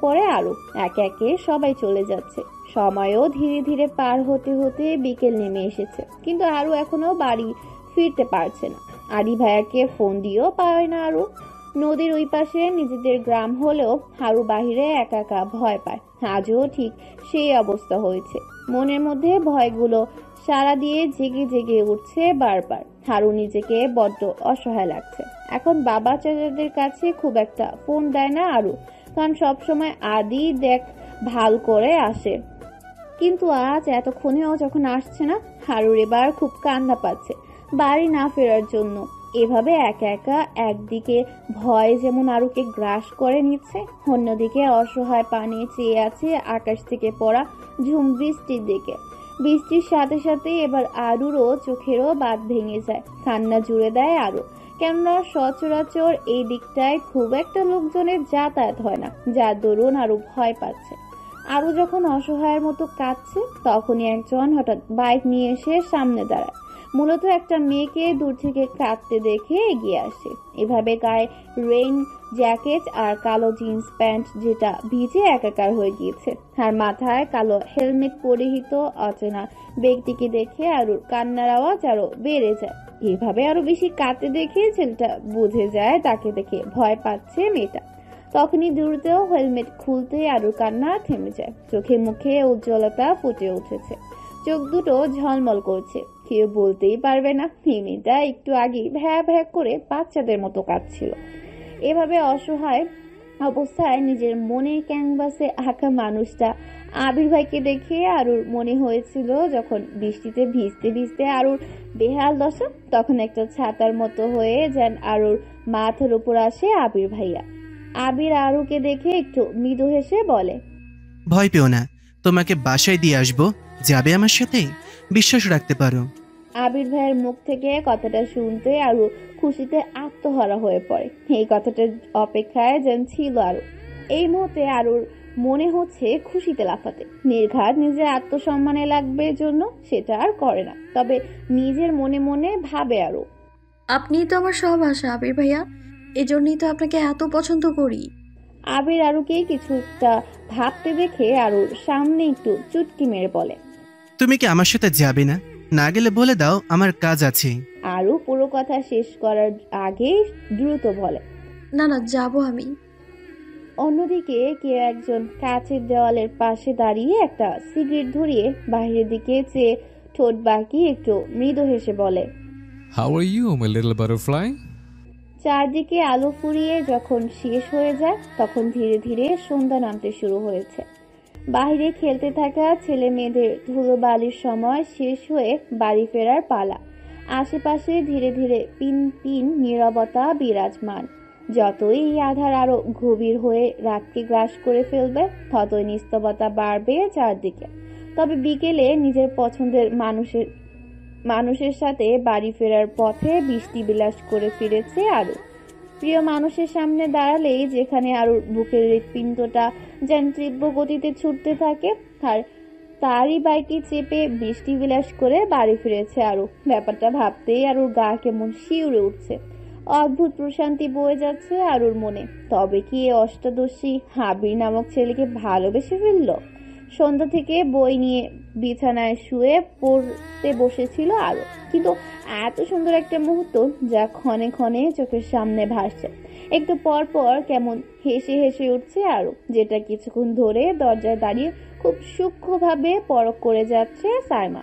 পড়ে আরু। একে একে সবাই চলে যাচ্ছে। সময়ও ধীরে ধীরে পার হতে হতে বিকেল নেমে এসেছে, কিন্তু আরু এখনো বাড়ি ফিরতে পারছে না। আদি ভাইয়াকে ফোন দিয়েও পায় না আরু। নদীর ওই পাশে নিজেদের গ্রাম হলেও হারু বাহিরে একা একা ভয় পায়। আজও ঠিক সেই অবস্থা হয়েছে। মনের মধ্যে ভয়গুলো সারা দিয়ে জেগে জেগে উঠছে বারবার। হারু নিজেকে বড্ড অসহায় লাগছে। এখন বাবা চাচাদের কাছে খুব একটা ফোন দেয় না আরু, কারণ সবসময় আদি দেখ ভাল করে আসে। কিন্তু আজ এতক্ষণেও যখন আসছে না, হারুর এবার খুব কান্না পাচ্ছে বাড়ি না ফেরার জন্য। এভাবে একা একা একদিকে ভয় যেমন আরুকে গ্রাস করে নিচ্ছে, অন্যদিকে অসহায় পানি চেয়ে আছে আকাশ থেকে পড়া ঝুম বৃষ্টির দিকে। বৃষ্টির সাথে সাথে এবার আরুরও চোখেরও বাঁধ ভেঙে যায়, কান্না জুড়ে দেয় আরু। কেননা সচরাচর এই দিকটায় খুব একটা লোকজনের যাতায়াত হয় না, যার দরুন আরু ভয় পাচ্ছে। আরু যখন অসহায়ের মতো কাঁদছে, তখনই একজন হঠাৎ বাইক নিয়ে এসে সামনে দাঁড়ায়। মূলত একটা মেয়েকে দূর থেকে কাঁদতে দেখে এগিয়ে আসে। এভাবে গায়ে রেইন জ্যাকেট আর কালো জিন্স প্যান্ট, যেটা ভিজে একাকার হয়ে গিয়েছে, আর মাথায় কালো হেলমেট পরিহিত অচেনা ব্যক্তিকে দেখে আরুর কান্নার আওয়াজ আরো বেড়ে যায়। এভাবে আরো বেশি কাঁদতে দেখে ছেলেটা বুঝে যায় তাকে দেখে ভয় পাচ্ছে মেয়েটা। তখনই দ্রুত হেলমেট খুলতে আরুর কান্না থেমে যায়। চোখে মুখে উজ্জ্বলতা ফুটে উঠেছে, চোখ দুটো ঝলমল করছে। কেউ বলতেই পারবে না এই মেয়েটা একটু আগে ভ্যা ভ্যা করে বাচ্চাদের মতো কাঁদছিল। এভাবে অসহায় অবস্থায় নিজের মনের ক্যানভাসে আঁকা মানুষটা আবির ভাইকে দেখে আরুর মনে হয়েছিল যখন বৃষ্টিতে ভিজতে ভিজতে আরুর বেহাল দশা, তখন একটা ছাতার মতো হয়ে যেন আরুর মাথার উপর আসে আবির ভাইয়া। আবির আরুকে দেখে একটু মৃদু হেসে বলে, ভয় পেও না, তোমাকে বাসায় দিয়ে আসবো, যাবে আমার সাথে, বিশ্বাস রাখতে পারো। আবির ভাইয়ের মুখ থেকে কথাটা শুনতে আরু খুশিতে আত্মহারা হয়ে পড়ে। এই কথাটার অপেক্ষায় যেন ছিল আরু। এই মুহূর্তে আরুর মনে হচ্ছে খুশিতে লাফাতে। নির্ঘাত নিজের আত্মসম্মানে লাগবে জন্য সেটা আর করে না, তবে নিজের মনে মনে ভাবে আরু, আপনিই তো আমার সব আশা আবির ভাইয়া, এজন্যই তো আপনাকে এত পছন্দ করি। আবির আরুকে কিছুটা ভাবতে দেখে আরুর সামনে একটু চুটকি মেরে বলে, তুমি কি আমার সাথে যাবে না? না গেলে বলে দাও, আমার কাজ আছে। আরু পুরো কথা শেষ করার আগে দ্রুত বলে, না না, যাবো আমি। অন্যদিকে কেউ একজন কাঁচের দেওয়ালের পাশে দাঁড়িয়ে একটা সিগারেট ধরিয়ে বাইরের দিকে চেয়ে ঠোঁট বাঁকিয়ে একটু মৃদু হেসে বলে, How are you, my little butterfly? চারদিকে আলো ফুরিয়ে যখন শেষ হয়ে যায়, তখন ধীরে ধীরে সন্ধ্যা নামতে শুরু হয়েছে। বাইরে খেলতে থাকা ছেলে মেয়েদের ধুলোবালির সময় শেষ হয়ে বাড়ি ফেরার পালা। আশেপাশে ধীরে ধীরে পিন পিন নীরবতা বিরাজমান। যতই এই আধার আরো গভীর হয়ে রাতকে গ্রাস করে ফেলবে, ততই নিস্তবতা বাড়বে চারদিকে। তবে বিকেলে নিজের পছন্দের মানুষের সাথে বাড়ি ফেরার পথে বৃষ্টি বিলাস করে ফিরেছে আরু। প্রিয় মানুষের সামনে দাঁড়ালেই যেখানে আরুর বুকের হৃৎপিণ্ডটা যেন তীব্র গতিতে ছুটতে থাকে, আর তারই বাইকে চেপে বৃষ্টি বিলাস করে বাড়ি ফিরেছে আরু। ব্যাপারটা ভাবতেই আরুর গা কেমন শিউরে উঠছে। অদ্ভুত প্রশান্তি বয়ে যাচ্ছে আরুর মনে। তবে কি এ অষ্টাদশী আবির নামক ছেলেকে ভালোবেসে ফেলল? সন্ধ্যা থেকে বই নিয়ে বিছানায় শুয়ে পড়তে বসেছিল আরু, কিন্তু এত সুন্দর একটা মুহূর্ত যা ক্ষণে ক্ষণে চোখের সামনে ভাসছে। একটু পর পর কেমন হেসে হেসে উঠছে আরু, যেটা কিছুক্ষণ ধরে দরজায় দাঁড়িয়ে খুব সূক্ষ্মভাবে পরখ করে যাচ্ছে সাইমা।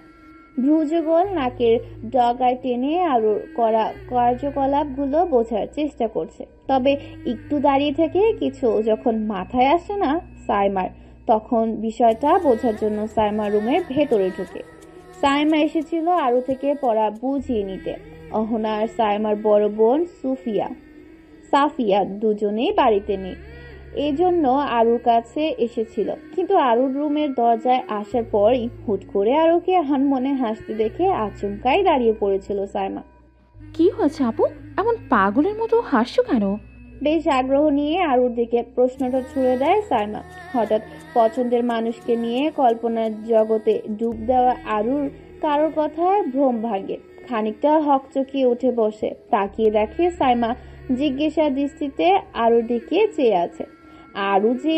ভ্রুযুগল নাকের ডগায় টেনে আরুর করা কার্যকলাপগুলো বোঝার চেষ্টা করছে। তবে একটু দাঁড়িয়ে থেকে কিছু যখন মাথায় আসে না সাইমার, তখন বিষয়টা বোঝার জন্য সাইমা রুমের ভেতরে ঢুকে। সাইমা এসেছিল আরু থেকে পড়া বুঝিয়ে নিতে। অহনা আর সাইমার বড় বোন সাফিয়া দুজনেই বাড়িতে নেই, এজন্য আরুর কাছে এসেছিল। কিন্তু আরুর রুমের দরজায় আসার পরই হুট করে আরুকে আনমনে হাসতে দেখে আচমকাই দাঁড়িয়ে পড়েছিল সাইমা। কি হয়েছে আপু, এমন পাগলের মতো হাসছো কেন? বেশ আগ্রহ নিয়ে আরুর দিকে প্রশ্নটা ছুড়ে দেয় সাইমা। হঠাৎ পছন্দের মানুষকে নিয়ে কল্পনার জগতে ডুব দেওয়া আরুর কারোর কথায় ভ্রম ভাঙে। খানিকটা হকচকিয়ে উঠে বসে তাকিয়ে দেখে সাইমা জিজ্ঞাসা দৃষ্টিতে আরুর দিকে চেয়ে আছে। আরু যে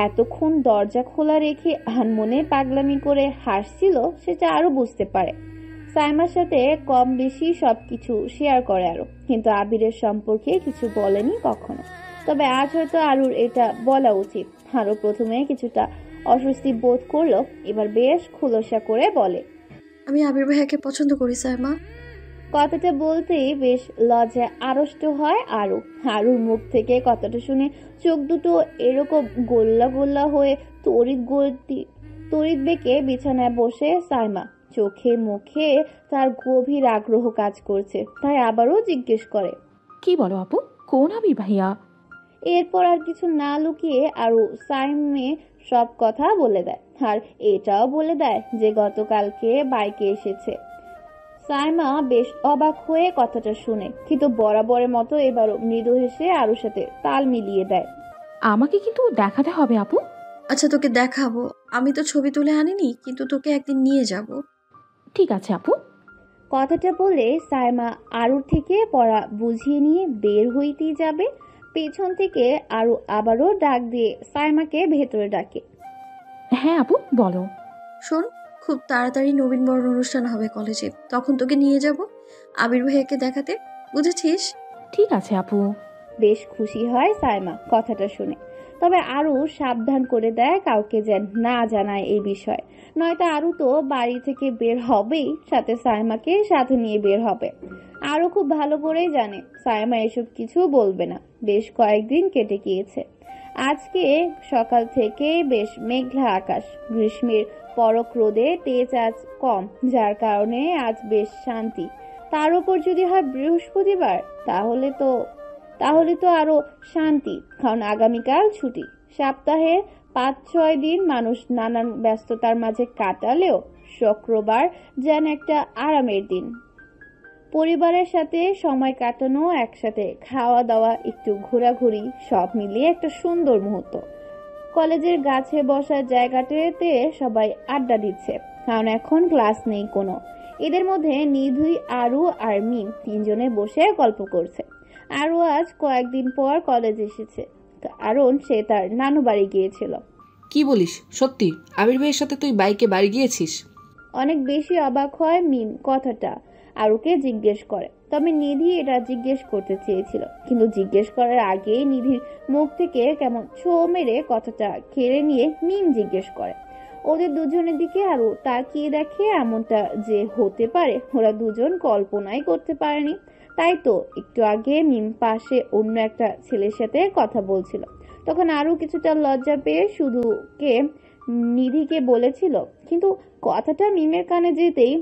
এতক্ষণ দরজা খোলা রেখে আনমনে পাগলামি করে হাসছিল সেটা আরু বুঝতে পারে। সাইমার সাথে কম বেশি সবকিছু শেয়ার করে আরু, কিন্তু আবিরের সম্পর্কে কিছু বলেনি কখনো। তবে আজ হয়তো আরুর এটা বলা উচিত। আরু প্রথমে কিছুটা অস্বস্তি বোধ করলো, এবার বেশ খোলসা করে বলে, আমি আবির ভাইয়াকে পছন্দ করি সাইমা। কথাটা বলতেই বেশ লজ্জায় আড়ষ্ট হয় আরু। আরুর মুখ থেকে কথাটা শুনে চোখ দুটো এরকম গোল্লা গোল্লা হয়ে তড়িৎ বেঁকে বিছানায় বসে সাইমা। চোখে মুখে তার গভীর আগ্রহ কাজ করছে, তাই আবারও জিজ্ঞেস করে, কি বলো আপু, কোন আবির ভাইয়া? এরপর আর কিছু না লুকিয়ে আরু সাইমে সব কথা বলে দেয়, আর এটাও বলে দেয় যে গতকালকে বাইকে এসেছে। সাইমা বেশ অবাক হয়ে কথাটা শুনে, কিন্তু বরাবরের মতো এবারও মৃদু হেসে আরুর সাথে তাল মিলিয়ে দেয়। আমাকে কিন্তু দেখাতে হবে আপু। আচ্ছা তোকে দেখাবো, আমি তো ছবি তুলে আনিনি, কিন্তু তোকে একদিন নিয়ে যাব। ঠিক আছে আপু। কথাটা বলে সাইমা আরুর থেকে পড়া বুঝিয়ে নিয়ে বের হইতেই যাবে, পেছন থেকে আরু আবারও ডাক দিয়ে সাইমাকে ভেতরে ডাকে। হ্যাঁ আপু বলো। শোন, খুব তাড়াতাড়ি নবীনবরণ অনুষ্ঠান হবে কলেজে, তখন তোকে নিয়ে যাব আবির ভাইয়াকে দেখাতে, বুঝেছিস? ঠিক আছে আপু। বেশ খুশি হয় সাইমা কথাটা শুনে, তবে আরু সাবধান করে দেয় কাউকে যেন না জানায় এই বিষয়, নয়তো আরু তো বাড়ি থেকে বের হবেই, সাথে সাইমাকে সাথে নিয়ে বের হবে। আরু খুব ভালো করেই জানে সাইমা এসব কিছু বলবে না। বেশ কয়েকদিন কেটে গিয়েছে, আজকে সকাল থেকে বেশ মেঘলা আকাশ, গ্রীষ্মের পরক রোদে তেজ আজ কম, যার কারণে আজ বেশ শান্তি। তার উপর যদি হয় বৃহস্পতিবার, তাহলে তো আরো শান্তি, কারণ আগামীকাল ছুটি। সপ্তাহে 5-6 দিন মানুষ নানান ব্যস্ততার মাঝে কাটালেও শুক্রবার যেন একটা আরামের দিন। পরিবারের সাথে সময় কাটানো, একসাথে খাওয়া দাওয়া, একটু ঘোরাঘুরি, সব মিলিয়ে একটা সুন্দর মুহূর্ত। কলেজের গাছে বসার জায়গাটাতে সবাই আড্ডা দিচ্ছে, কারণ এখন ক্লাস নেই কোনো। এদের মধ্যে নিধুই, আরু আর মিম তিনজনে বসে গল্প করছে। আরু আজ কয়েকদিন পর কলেজ এসেছে, কারণ সে তার নানু বাড়ি গিয়েছিল। কি বলিস, সত্যি আবির ভাইয়ের সাথে তুই বাইকে বাড়ি গিয়েছিস? অনেক বেশি অবাক হয় মিম কথাটা আরুকে জিজ্ঞেস করে, তবে নিধি এটা জিজ্ঞেস করতে চেয়েছিল, কিন্তু জিজ্ঞেস করার আগেই নিধির মুখ থেকে কেমন ছো মেরে কথাটা কেড়ে নিয়ে মিম জিজ্ঞেস করে। ওদের দুজনের দিকে আরু তাকিয়ে দেখে, এমনটা যে হতে পারে ওরা দুজন কল্পনাই করতে পারেনি। তাই তো একটু আগে মিম পাশে অন্য একটা ছেলের সাথে কথা বলছিল, তখন আরু কিছুটা লজ্জা পেয়ে শুধুকে নিধিকে বলেছিল, কিন্তু কথাটা মিমের কানে যেতেই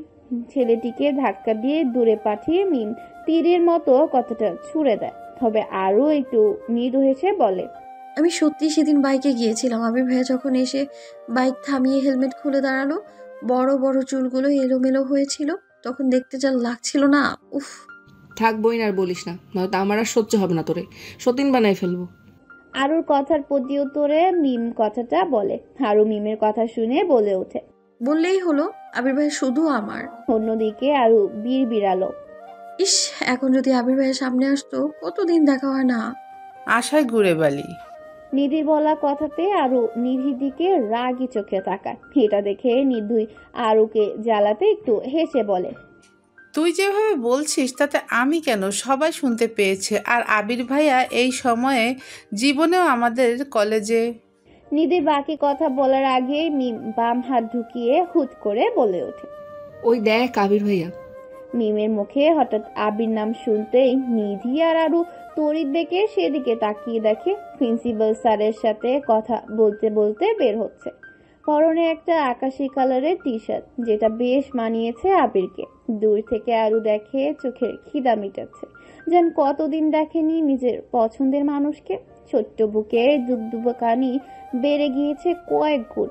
ছেলেটিকে ধাক্কা দিয়ে দূরে পাঠিয়ে মিম তীরের মতো কথাটা ছুড়ে দেয়। তবে আরো একটু মৃদু হেসে বলে, আমি সত্যি সেদিন বাইকে গিয়েছিলাম। আবির ভাইয়া যখন এসে বাইক থামিয়ে হেলমেট খুলে দাঁড়ালো, বড় বড় চুলগুলো এলোমেলো হয়েছিল, তখন দেখতে যা লাগছিল না, উফ। থাক বইন, আর বলিস না, নয়তো আমার আর সহ্য হবে না, তোরে সতীন বানাই ফেলবো। আরুর কথার প্রতি উত্তরে মিম কথাটা বলে। আরু মিমের কথা শুনে বলে ওঠে, বললেই হলো, আবির ভাই শুধু আমার। অন্যদিকে আরু বীর বিড়ালো, ইস, এখন যদি আবির ভাইয়ের সামনে আসতো, কতদিন দেখা হয় না। আশায় ঘুরে বালি। নিধির বলা কথাতে আরু নিধির দিকে রাগি চোখে তাকায়। এটা দেখে নিধুই আরুকে জ্বালাতে একটু হেসে বলে, তুই যেভাবে বলছিস তাতে আমি কেন, সবাই শুনতে পেয়েছে। আর আবির ভাইয়া এই সময়ে জীবনেও আমাদের কলেজে। নিধির বাকি কথা বলার আগে মিম বাম হাত ঢুকিয়ে হুট করে বলে ওঠে, ওই দেখ আবির ভাইয়া। মিমের মুখে হঠাৎ আবির নাম শুনতেই নিধি আর আরু তড়িৎ বেগে সেদিকে তাকিয়ে দেখে প্রিন্সিপাল স্যারের সাথে কথা বলতে বলতে বের হচ্ছে। পরনে একটা আকাশি কালারের টি শার্ট, যেটা বেশ মানিয়েছে আবিরকে। দূর থেকে আরু দেখে চোখের খিদা মিটাচ্ছে, যেন কতদিন দেখেনি নিজের পছন্দের মানুষকে। ছোট্ট বুকে দুবদুবাকানি বেড়ে গিয়েছে কয়েক গুণ।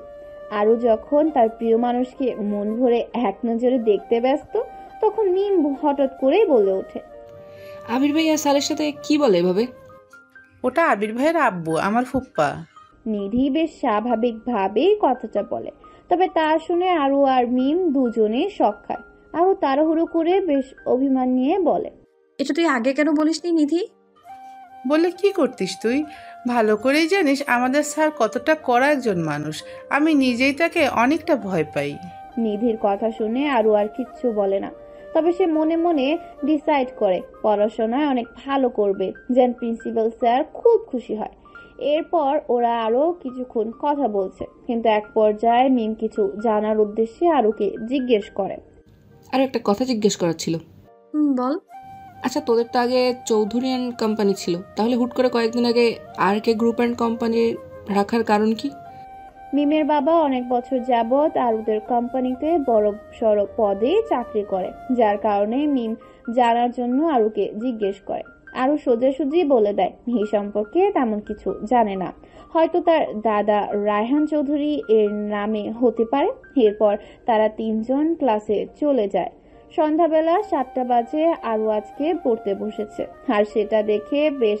আরু যখন তার প্রিয় মানুষকে মন ভরে এক নজরে দেখতে ব্যস্ত, তখন মিম হঠাৎ করেই বলে ওঠে, আবির ভাইয়া স্যারের সাথে কি বলে এভাবে? ওটা আবির ভাইয়ের আব্বু, আমার ফুপ্পা। নিধি বেশ স্বাভাবিকভাবেই কথাটা বলে, তবে তা শুনে আরু আর মিম দুজনেই শক খায়। আরু তাড়াহুড়ো করে বেশ অভিমান নিয়ে বলে, এটা তুই আগে কেন বলিসনি নিধি? বলে কি করতিস তুই? ভালো করেই জানিস আমাদের স্যার কতটা কড়া একজন মানুষ। আমি নিজেই তাকে অনেকটা ভয় পাই। নিধির কথা শুনে আরু আর কিচ্ছু বলে না, তবে সে মনে মনে ডিসাইড করে পড়াশোনায় অনেক ভালো করবে, যেন প্রিন্সিপাল স্যার খুব খুশি হয়। এরপর ওরা আরো কিছুক্ষণ কথা বলছে, কিন্তু এক পর্যায়ে মিম কিছু জানার উদ্দেশ্যে আরুকে জিজ্ঞেস করে, আর একটা কথা জিজ্ঞেস করার ছিল। বল। আচ্ছা, তোদের তো আগে চৌধুরী অ্যান্ড কোম্পানি ছিল, তাহলে হুট করে কয়েকদিন আগে আর কে গ্রুপ অ্যান্ড কোম্পানি রাখার কারণ কি? মিমের বাবা অনেক বছর যাবৎ আরুদের কোম্পানিতে বড় সড় পদে চাকরি করে, যার কারণে মিম জানার জন্য আরুকে জিজ্ঞেস করে। আরও সোজাসুজি বলে দেয় এই সম্পর্কে তেমন কিছু জানে না, হয়তো তার দাদা রায়হান চৌধুরী এর নামে হতে পারে। এরপর তারা তিনজন ক্লাসে চলে যায়। সন্ধ্যাবেলা 7টা বাজে আরও আজকে পড়তে বসেছে, আর সেটা দেখে বেশ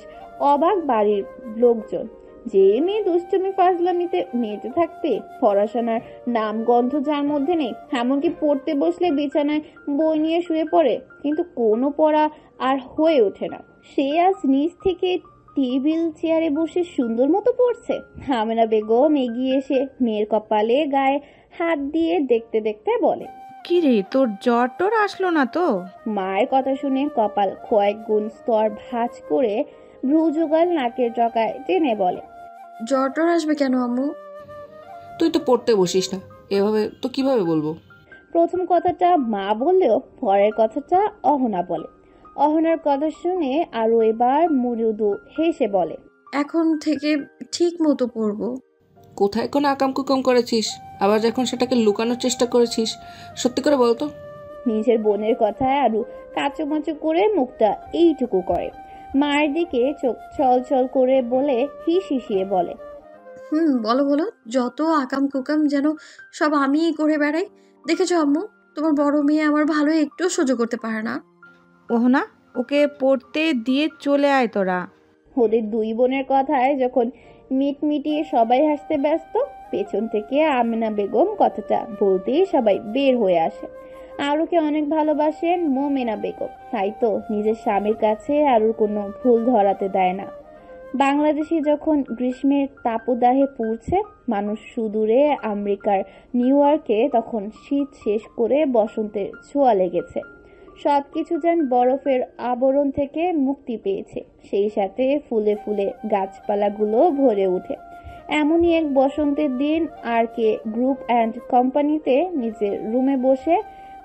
অবাক বাড়ির লোকজন। যে মেয়ে দুষ্টুমি ফাজলামিতে মেতে থাকতে পড়াশোনার নাম গন্ধ যার মধ্যে নেই, এমনকি পড়তে বসলে বিছানায় বই নিয়ে শুয়ে পড়ে, কিন্তু কোনো পড়া আর হয়ে ওঠে না, সে আজ নিচ থেকে টেবিল চেয়ারে বসে সুন্দর মতো পড়ছে। আমেনা বেগম এগিয়ে এসে মেয়ের কপালে গায়ে হাত দিয়ে দেখতে দেখতে বলে, কি রে, তোর জ্বর টর আসলো না তো? মায়ের কথা শুনে কপাল কয়েক গুণ স্তর ভাঁজ করে ভ্রু যুগল নাকের ডগায় টেনে বলে, জ্বর টর আসবে কেন আম্মু? তুই তো পড়তে বসিস না, এভাবে তো কিভাবে বলবো? প্রথম কথাটা মা বললেও পরের কথাটা অহনা বলে। অহনার কথা শুনে আরও এবার মৃদু হেসে বলে, এখন থেকে ঠিক মতো পড়বো। কোথায় কোনো আকাম কুকাম করেছিস, আবার যখন সেটাকে লুকানোর চেষ্টা করেছিস, সত্যি করে বলতো। নিজের বোনের কথায় আরু কাচুমাচু করে মুখটা এইটুকু করে, মায়ের দিকে চোখ ছলছল করে বলে হিসিয়ে বলে, বলো বলো, যত আকাম কুকাম যেন সব আমিই করে বেড়াই। দেখেছো আম্মু, তোমার বড় মেয়ে আমার ভালো একটু সহ্য করতে পারে না। ওহনা, ওকে পড়তে দিয়ে চলে আয় তোরা। ওদের দুই বোনের কথায় যখন মিটমিটিয়ে সবাই হাসতে ব্যস্ত, পেছন থেকে আমিনা বেগম কথাটা বলতেই সবাই বের হয়ে আসে। আরুকে অনেক ভালোবাসেন মোমেনা বেগম, তাই তো নিজের স্বামীর কাছে আরুর কোনো ভুল ধরাতে দেয় না। বাংলাদেশে যখন গ্রীষ্মের তাপদাহে পুড়ছে মানুষ সুদূরে আমেরিকার নিউ ইয়র্কে, তখন শীত শেষ করে বসন্তের ছোঁয়া লেগেছে। সবকিছু যেন বরফের আবরণ থেকে মুক্তি পেয়েছে, সেই সাথে ফুলে ফুলে গাছপালাগুলো ভরে ওঠে। এমনই এক বসন্তের দিন আর কে গ্রুপ অ্যান্ড কোম্পানিতে নিজের রুমে বসে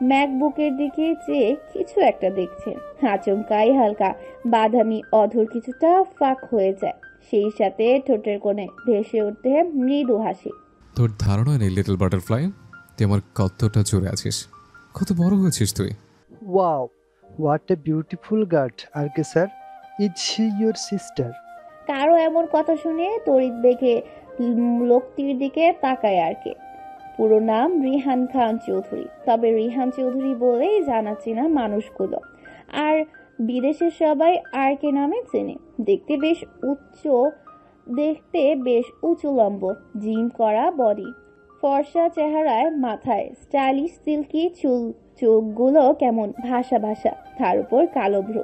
ম্যাকবুকের দিকে চেয়ে কিছু একটা দেখছে। আচমকাই হালকা বাদামি অধর কিছুটা ফাঁক হয়ে যায়, সেই সাথে ঠোঁটের কোণে ভেসে ওঠে মৃদু হাসি। তোর ধারণা নেই লিটল বাটারফ্লাই, তুই আমার কতটা জোরে আছিস, কত বড় হয়েছিস তুই। Wow, what a beautiful guard. আর কে sir, is she your sister? কারো এমন কথা শুনে তড়িৎ বেগে লোকটির দিকে তাকায় আর কে। পুরো নাম রিহান খান চৌধুরী, তবে রিহান চৌধুরী বলেই জানা চেনা মানুষগুলো, আর বিদেশের সবাই আর কে নামে চেনে। দেখতে বেশ উঁচু লম্ব, জিম করা বডি, ফর্সা চেহারায়, মাথায় স্টাইলিশ সিল্কি চুল, চোখগুলো কেমন ভাসা ভাসা, তার উপর কালো ভ্রু,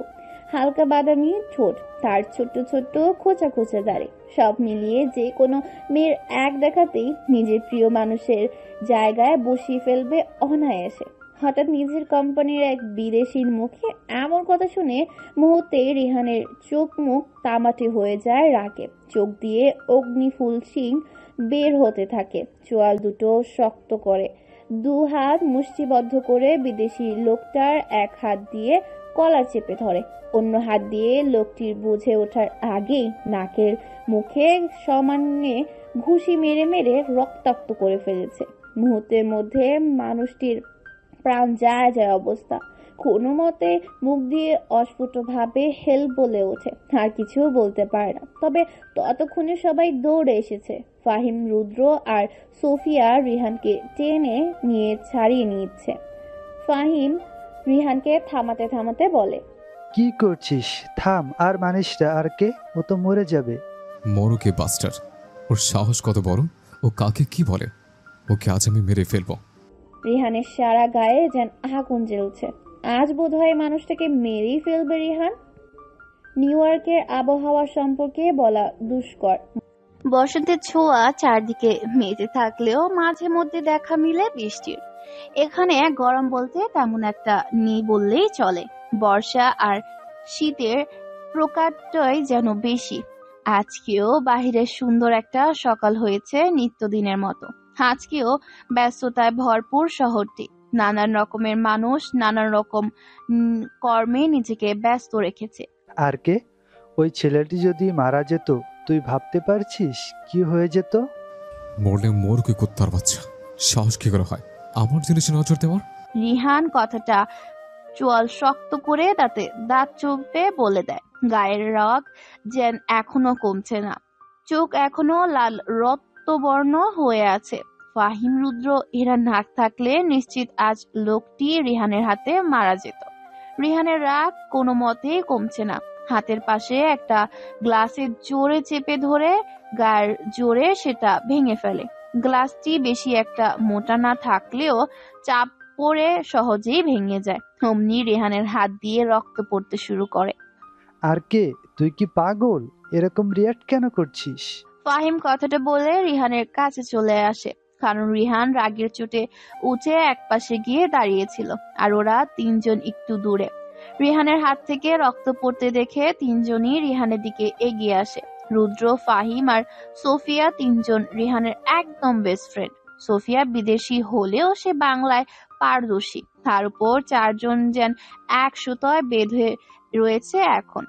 হালকা বাদামি ঠোঁট, তার ছোট্ট ছোট্ট খোঁচা খোঁচা দাড়ি, সব মিলিয়ে যে কোনো মেয়ের এক দেখাতেই নিজের প্রিয় মানুষের জায়গায় বসিয়ে ফেলবে অনায়াসে। হঠাৎ নিজের কোম্পানির এক বিদেশির মুখে এমন কথা শুনে মুহূর্তে রিহানের চোখ মুখ তামাটে হয়ে যায় রাগে, চোখ দিয়ে অগ্নিফুল শিং বের হতে থাকে, চোয়াল দুটো শক্ত করে দু হাত মুষ্টিবদ্ধ করে বিদেশি লোকটার এক হাত দিয়ে কলার চেপে ধরে, অন্য হাত দিয়ে লোকটির বুঝে ওঠার আগেই নাকের মুখে সমানে ঘুষি মেরে মেরে রক্তাক্ত করে ফেলেছে। মুহূর্তের মধ্যে মানুষটির প্রাণ যায় যায় অবস্থা, কোনো মতে মুখ দিয়ে অস্ফুটভাবে হেল্প বলে ওঠে, আর কিছু বলতে পারে না। তবে ততক্ষণে সবাই দৌড়ে এসেছে। ফাহিম, রুদ্র আর সোফিয়া রিহানকে টেনে নিয়ে ছাড়িয়ে নিচ্ছে। ফাহিম রিহানকে থামাতে থামাতে বলে, কি করছিস? থাম, আর মানিস না আর কে, ও তো মরে যাবে। মরুকে বাস্টার, ওর সাহস কত বড়, ও কাকে কি বলে, ওকে আজ আমি মেরে ফেলবো। রিহানের সারা গায়ে যেন আগুন জ্বলছে, আজ বোধহয় মানুষটাকে মেরেই ফেলবে রিহান। নিউ ইয়র্কের আবহাওয়া সম্পর্কে বলা দুষ্কর। বসন্তের ছোঁয়া চারদিকে মেতে থাকলেও মাঝে মধ্যে দেখা মিলে বৃষ্টির। এখানে গরম বলতে তেমন একটা নেই বললেই চলে, বর্ষা আর শীতের প্রকারটাই যেন বেশি। আজকেও বাহিরে সুন্দর একটা সকাল হয়েছে নিত্যদিনের মতো। আজকেও ব্যস্ততায় ভরপুর শহরটি, নানান রকমের মানুষ নানান রকম কর্মে নিজেকে ব্যস্ত রেখেছে। আর কে, ওই ছেলেটি যদি মারা যেত, তুই ভাবতে পারছিস কি হয়ে যেত? মরলে মরুকে কুত্তার বাচ্চা, সাহস কি করে হয় আমার জিনিসে নজর দেওয়ার? রিহান কথাটা চোয়াল শক্ত করে তাতে দাঁত চুপে বলে দেয়, গায়ের রগ যেন এখনো কমছে না, চোখ এখনো লাল রক্তবর্ণ হয়ে আছে। ফাহিম, রুদ্র এরা নাক থাকলে নিশ্চিত আজ লোকটি রিহানের হাতে মারা যেত। রিহানের রাগ কোনো মতেই কমছে না। হাতের পাশে একটা গ্লাসে জোরে চেপে ধরে গায়ের জোরে সেটা ভেঙে ফেলে। গ্লাসটি বেশি একটা মোটা না থাকলেও চাপ পড়ে সহজেই ভেঙে যায়। অমনি রেহানের হাত দিয়ে রক্ত পড়তে শুরু করে। আর কে, তুই কি পাগল? এরকম রিয়াক্ট কেন করছিস? ফাহিম কথাটা বলে রিহানের কাছে চলে আসে, কারণ রিহান রাগের চোটে উঠে একপাশে গিয়ে দাঁড়িয়েছিল আর ওরা তিনজন একটু দূরে। রিহানের হাত থেকে রক্ত পড়তে দেখে তিনজনই রিহানের দিকে এগিয়ে আসে। রুদ্র, ফাহিম আর সোফিয়া তিনজন রিহানের একদম বেস্ট ফ্রেন্ড। সোফিয়া বিদেশি হলেও সে বাংলায় পারদর্শী। তার উপর চারজন যেন এক সুতোয় বেঁধে রয়েছে এখন।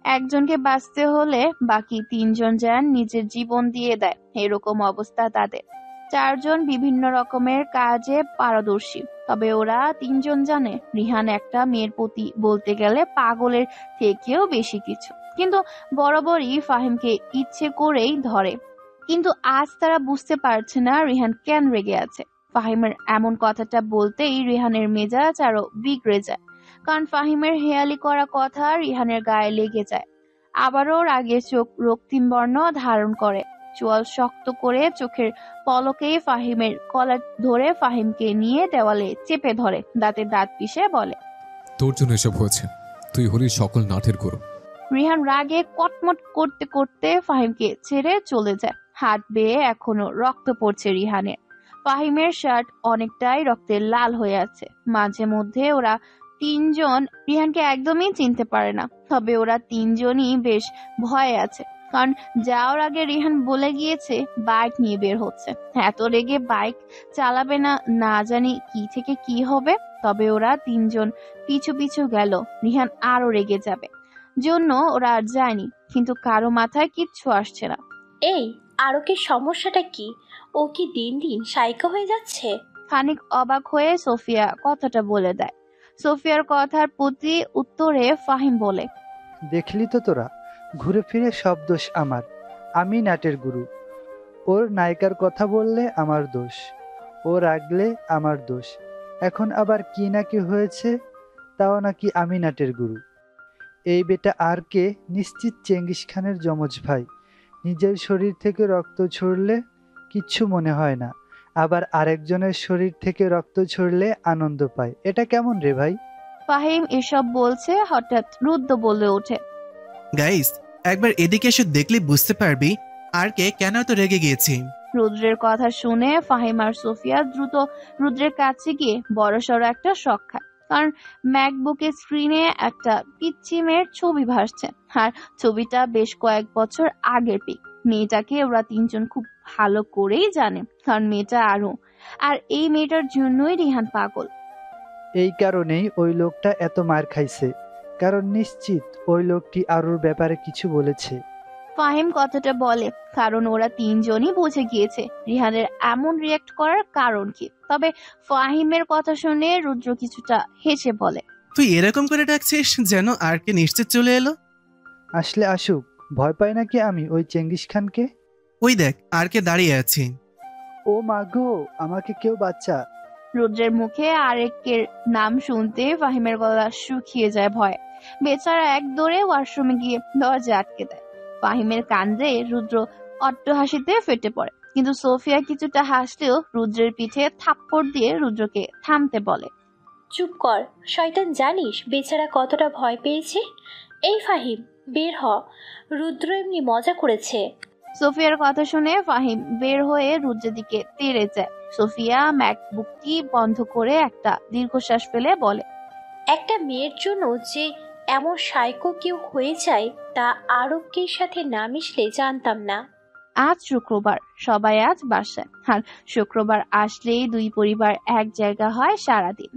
একজনকে বাঁচতে হলে বাকি তিনজন যেন নিজের জীবন দিয়ে দেয়, এরকম অবস্থা তাদের। চারজন বিভিন্ন রকমের কাজে পারদর্শী, তবে ওরা তিনজন জানে রিহান একটা মেয়ের প্রতি বলতে গেলে পাগলের থেকেও বেশি কিছু। কিন্তু বরাবরই ফাহিমকে ইচ্ছে করেই ধরে। কিন্তু আজ তারা বুঝতে পারছে না রিহান কেন রেগে আছে। ফাহিমের এমন কথাটা বলতেই রিহানের মেজাজ আরো বিগড়ে যায়, কারণ ফাহিমের হেয়ালি করা কথা রিহানের গায়ে লেগে যায়। আবারও রাগের চোখ রক্তিম বর্ণ ধারণ করে। চোয়াল শক্ত করে চোখের পলকেই ফাহিমের কলার ধরে ফাহিমকে নিয়ে দেওয়ালে চেপে ধরে দাঁতে দাঁত পিষে বলে, তোর জন্য এসব হয়েছে, তুই হলি সকল নাটের গুরু। রিহান রাগে কটমট করতে করতে ফাহিমকে ছেড়ে চলে যায়। হাত বেয়ে এখনো রক্ত পড়ছে রিহানের। ফাহিমের শার্ট অনেকটাই রক্তে লাল হয়ে আছে। মাঝে মধ্যে ওরা তিনজন রিহানকে একদমই চিনতে পারে না, তবে ওরা তিনজনই বেশ ভয়ে আছে, কারণ যাওয়ার আগে রিহান বলে গিয়েছে বাইক নিয়ে বের হচ্ছে। এত রেগে বাইক চালাবে না, না জানি কি থেকে কি হবে। তবে ওরা তিনজন পিছু পিছু গেল, রিহান আরো রেগে যাবে জন্য ওরা আর যায়নি। কিন্তু কারো মাথায় কিচ্ছু আসছে না। এই আরকের সমস্যাটা কি? ও কি দিন দিন সাইকো হয়ে যাচ্ছে? খানিক অবাক হয়ে সোফিয়া কথাটা বলে দেয়। সোফিয়ার কথার প্রতি উত্তরে ফাহিম বলে, দেখলি তো তোরা, ঘুরে ফিরে সব দোষ আমার। আমি নাটের গুরু। ওর নায়িকার কথা বললে আমার দোষ, ও রাগলে আমার দোষ। এখন আবার কি নাকি হয়েছে, তাও নাকি আমি নাটের গুরু। এই বেটা আর কে নিশ্চিত চেঙ্গিস খানের যমজ ভাই। নিজের শরীর থেকে রক্ত ঝরলে কিচ্ছু মনে হয় না, আবার আরেকজনের শরীর থেকে রক্ত ঝরলে আনন্দ পায়। এটা কেমন রে ভাই? ফাহিম এসব বলছে, হঠাৎ রুদ্র বলে ওঠে, গাইস, একবার এদিকে এসে দেখলে বুঝতে পারবি আর কে কেন এত রেগে গিয়েছে। রুদ্রের কথা শুনে ফাহিম আর সোফিয়া দ্রুত রুদ্রের কাছে গিয়ে বড়সড় একটা শক খায়, কারণ ম্যাকবুকের স্ক্রিনে একটা পিচ্চি মেয়ের ছবি ভাসছে। আর ছবিটা বেশ কয়েক বছর আগের পিক। মেয়েটাকে ওরা তিনজন খুব ভালো করেই জানে, কারণ মেয়েটা আরো। আর এই মেয়েটার জন্যই রিহান পাগল। এই কারণেই ওই লোকটা এত মার খাইছে, কারণ নিশ্চিত ওই লোকটি আরুর ব্যাপারে কিছু বলেছে। ফাহিম কথাটা বলে কারণ ওরা তিনজনই বুঝে গিয়েছে রিহানের এমন রিয়াক্ট করার কারণ কি। তবে ফাহিমের কথা শুনে রুদ্র কিছুটা হেসে বলে, তুই এরকম করে ডাকছিস যেন আর কে নিশ্চিত চলে এলো। আসলে আসুক, ভয় পাই নাকি আমি ওই চেঙ্গিস খানকে? ওই দেখ আর কে দাঁড়িয়ে আছে। ও মাগো, আমাকে কেউ বাচ্চা। রুদ্রের মুখে আরেকের নাম শুনতে ফাহিমের গলা শুকিয়ে যায় ভয়। বেচারা এক দৌড়ে ওয়াশরুমে গিয়ে দরজা আটকে দেয়। ফাহিমের কান্দে রুদ্র অট্ট হাসিতে ফেটে পড়ে, কিন্তু সোফিয়া কিছুটা হাসলেও রুদ্রের পিঠে থাপ্পড় দিয়ে রুদ্রকে থামতে বলে, চুপ কর শয়তান, জানিস বেচারা কতটা ভয় পেয়েছে? এই ফাহিম, বের হ, রুদ্র এমনি মজা করেছে। সোফিয়ার কথা শুনে ফাহিম বের হয়ে রুদ্রের দিকে তেড়ে যায়। সোফিয়া ম্যাকবুকটি বন্ধ করে একটা দীর্ঘশ্বাস ফেলে বলে, একটা মেয়ের জন্য যে এমন সাইকো কেউ হয়ে যায় তা আরবকের সাথে না মিশলে জানতাম না। আজ শুক্রবার, সবাই আজ বাসায়। আর শুক্রবার আসলেই দুই পরিবার এক জায়গা হয় সারাদিন।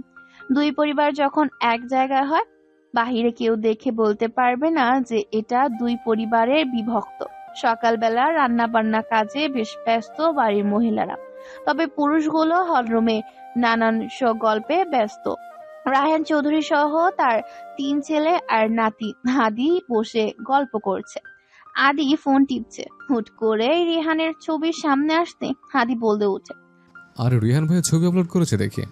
দুই পরিবার যখন এক জায়গায় হয়, বাহিরে কেউ দেখে বলতে পারবে না যে এটা দুই পরিবারের বিভক্ত। সকালবেলা রান্না বান্না কাজে বেশ ব্যস্ত বাড়ির মহিলারা, তবে পুরুষগুলো হলরুমে নানান গল্পে ব্যস্ত। রায়হান চৌধুরী সহ তার 3 ছেলে আর নাতি আদি বসে গল্প করছে। আদি ফোন টিপছে। হুট করে রিহানের ছবির সামনে আসতে আদি বলতে ওঠে, আর রিহান ভাইয়া ছবি আপলোড করেছে দেখি।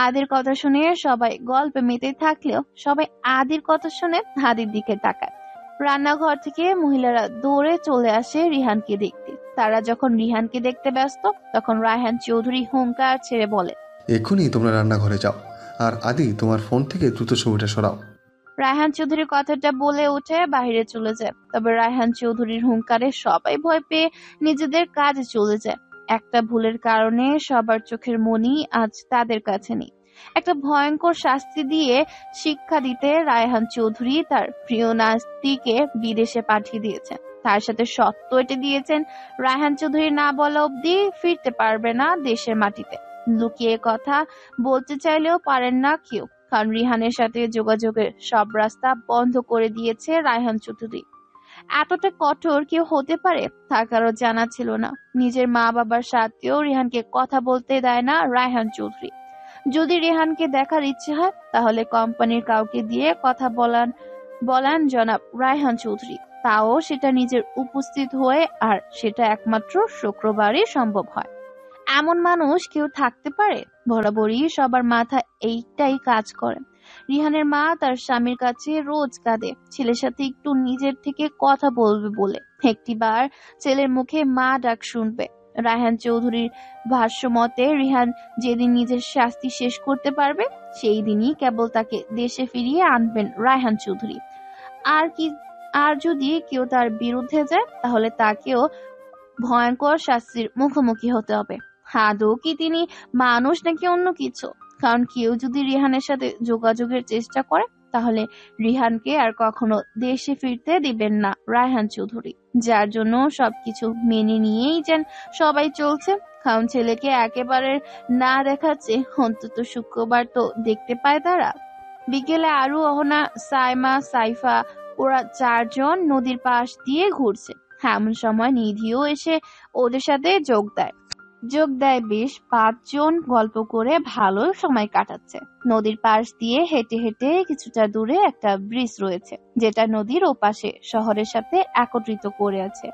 আদির কথা শুনে সবাই গল্পে মেতে থাকলেও সবাই আদির কথা শুনে আদির দিকে তাকায়। রান্নাঘর থেকে মহিলারা দৌড়ে চলে আসে রিহানকে দেখতে। তারা যখন রিহানকে দেখতে ব্যস্ত তখন রায়হান চৌধুরী হুঙ্কার ছেড়ে বলে, এক্ষুনি তোমরা রান্নাঘরে যাও, আর আদি তোমার ফোন থেকে দ্রুত ছবিটা সরাও। রায়হান চৌধুরীর কথাটা বলে উঠে বাইরে চলে যায়। তবে রায়হান চৌধুরীর হুঙ্কারে সবাই ভয় পেয়ে নিজেদের কাজে চলে যায়। একটা ভুলের কারণে সবার চোখের মনি আজ তাদের কাছে নেই। একটা ভয়ঙ্কর শাস্তি দিয়ে শিক্ষা দিতে রায়হান চৌধুরী তার প্রিয় নাস্তিকে বিদেশে পাঠিয়ে দিয়েছেন। তার সাথে সত্য এটে দিয়েছেন রায়হান চৌধুরী না বলা অব্দি ফিরতে পারবে না দেশের মাটিতে। লুকিয়ে কথা বলতে চাইলেও পারেন না কেউ, কারণ রিহানের সাথে যোগাযোগের সব রাস্তা বন্ধ করে দিয়েছে রায়হান চৌধুরী। এতটা কঠোর কেউ হতে পারে তা কারো জানা ছিল না। নিজের মা বাবার সাথেও রিহানকে কথা বলতে দেয় না রায়হান চৌধুরী। যদি রিহানকে দেখার ইচ্ছে হয় তাহলে কোম্পানির কাউকে দিয়ে কথা বলান জনাব রায়হান চৌধুরী, তাও সেটা নিজের উপস্থিত হয়ে, আর সেটা একমাত্র শুক্রবারই সম্ভব হয়। এমন মানুষ কেউ থাকতে পারে? বরাবরই সবার মাথা এইটাই কাজ করে। রিহানের মা তার স্বামীর কাছে রোজ কাঁদে ছেলের সাথে একটু নিজের থেকে কথা বলবে বলে। একটিবার ছেলের মুখে মা ডাক শুনবে। রায়হান চৌধুরীর ভাষ্য মতে রিহান যেদিন নিজের শাস্তি শেষ করতে পারবে সেই দিনই কেবল তাকে দেশে ফিরিয়ে আনবেন রায়হান চৌধুরী। আর যদি কেউ তার বিরুদ্ধে যায় তাহলে তাকেও ভয়ঙ্কর শাস্তির মুখোমুখি হতে হবে। আদৌ কি তিনি মানুষ নাকি অন্য কিছু? কারণ কেউ যদি রিহানের সাথে যোগাযোগের চেষ্টা করে তাহলে রিহানকে আর কখনো দেশে ফিরতে দিবেন না রায়হান চৌধুরী, যার জন্য সবকিছু মেনে নিয়েই যেন সবাই চলছে। কারণ ছেলেকে একেবারে না দেখাচ্ছে অন্তত শুক্রবার তো দেখতে পায় তারা। বিকেলে আরু, অহনা, সাইমা, সাইফা ওরা 4 জন নদীর পাশ দিয়ে ঘুরছে। এমন সময় নিধিও এসে ওদের সাথে যোগ দেয়। বেশ 5 জন গল্প করে ভালো সময় কাটাচ্ছে। নদীর পাশ দিয়ে হেঁটে হেঁটে কিছুটা দূরে একটা ব্রিজ রয়েছে যেটা নদীর ওপাশে শহরের সাথে একত্রিত করে আছে।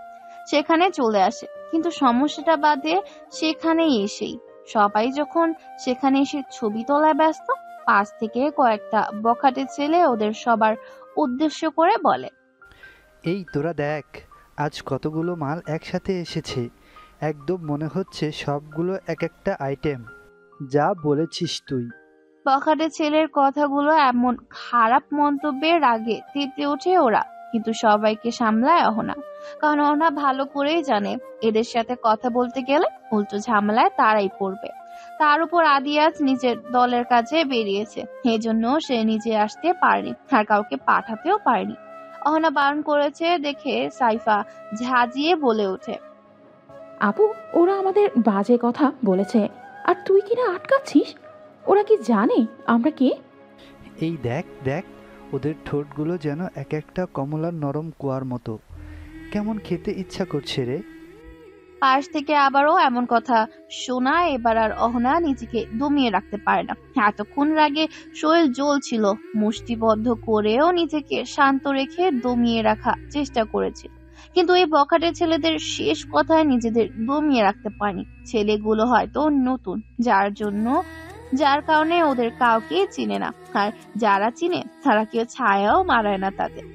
সেখানে চলে আসে, কিন্তু সমস্যাটা বাদে সেখানেই এসেই সবাই যখন সেখানে এসে ছবি তোলায় ব্যস্ত, পাশ থেকে কয়েকটা বখাটে ছেলে ওদের সবার উদ্দেশ্য করে বলে, এই তোরা দেখ, আজ কতগুলো মাল একসাথে এসেছে, একদম মনে হচ্ছে সবগুলো এক একটা আইটেম। যা বলেছিস তুই। বখাটে ছেলের কথাগুলো এমন খারাপ মন্তব্যের আগে তেতে ওঠে ওরা, কিন্তু সবাইকে সামলায় অহনা। কারণ অহনা ভালো করেই জানে এদের সাথে কথা বলতে গেলে উল্টো ঝামেলায় তারাই পড়বে। তার উপর আদি আজ নিজের দলের কাজে বেরিয়েছে, এজন্য সে নিজে আসতে পারেনি আর কাউকে পাঠাতেও পারেনি। অহনা বারণ করেছে দেখে সাইফা ঝাঁজিয়ে বলে ওঠে, আপু, ওরা আমাদের বাজে কথা বলেছে আর তুই কিনা আটকাচ্ছিস? ওরা কি জানে আমরা কে? এই দেখ দেখ, ওদের ঠোঁটগুলো যেন এক একটা কমলার নরম কুয়ার মতো। কেমন খেতে ইচ্ছা করছে রে। পাশ থেকে আবারও এমন কথা শোনা এবার আর অহনা নিজেকে দমিয়ে রাখতে পারে না। এতক্ষণ রাগে শরীর জ্বলছিল, মুষ্টিবদ্ধ করেও নিজেকে শান্ত রেখে দমিয়ে রাখা চেষ্টা করেছিল, কিন্তু এই বখাটে ছেলেদের শেষ কথায় নিজেদের দমিয়ে রাখতে পারেনি। ছেলেগুলো হয়তো নতুন, যার কারণে ওদের কাউকে চিনে না, আর যারা চিনে তারা কেউ ছায়াও মারায় না তাদের।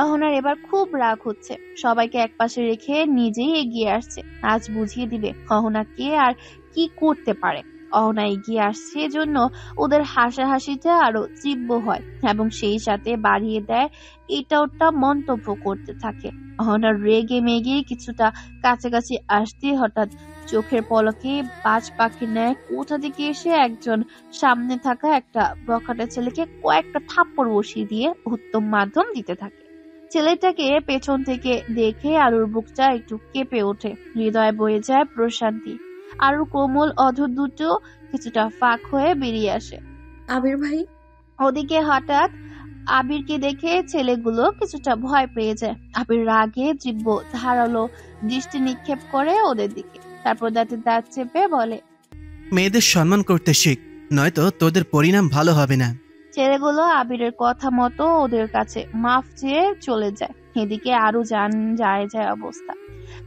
অহনার এবার খুব রাগ হচ্ছে, সবাইকে একপাশে রেখে নিজেই এগিয়ে আসছে। আজ বুঝিয়ে দিবে অহনা কে আর কি করতে পারে। অহনা এগিয়ে আসছে জন্য ওদের হাসাহাসিটা আরো তীব্র হয় এবং সেই সাথে বাড়িয়ে দেয় এটা ওটা মন্তব্য করতে থাকে। অহনার রেগে মেগে কিছুটা কাছাকাছি আসতে হঠাৎ চোখের পলকে বাজ পাখির ন্যায় কোথা থেকে এসে একজন সামনে থাকা একটা বখাটে ছেলেকে কয়েকটা থাপ্পড় বসিয়ে দিয়ে উত্তম মাধ্যম দিতে থাকে। ছেলেটাকে পেছন থেকে দেখে আরুর বুকটা একটু কেঁপে ওঠে, হৃদয়ে বয়ে যায় প্রশান্তি। আরুর কোমল অধর দুটো কিছুটা ফাঁক হয়ে বেরিয়ে আসে। আবির ভাই। ওদিকে হঠাৎ আবিরকে দেখে ছেলেগুলো কিছুটা ভয় পেয়ে যায়। আবির রাগে জিহ্ব ধারালো দৃষ্টি নিক্ষেপ করে ওদের দিকে, তারপর দাঁতে দাঁত চেপে বলে, মেয়েদের সম্মান করতে শিখ, নয়তো তোদের পরিণাম ভালো হবে না। ছেলেগুলো আবিরের কথা মতো ওদের কাছে মাফ চেয়ে চলে যায়। এদিকে আরো যায় অবস্থা,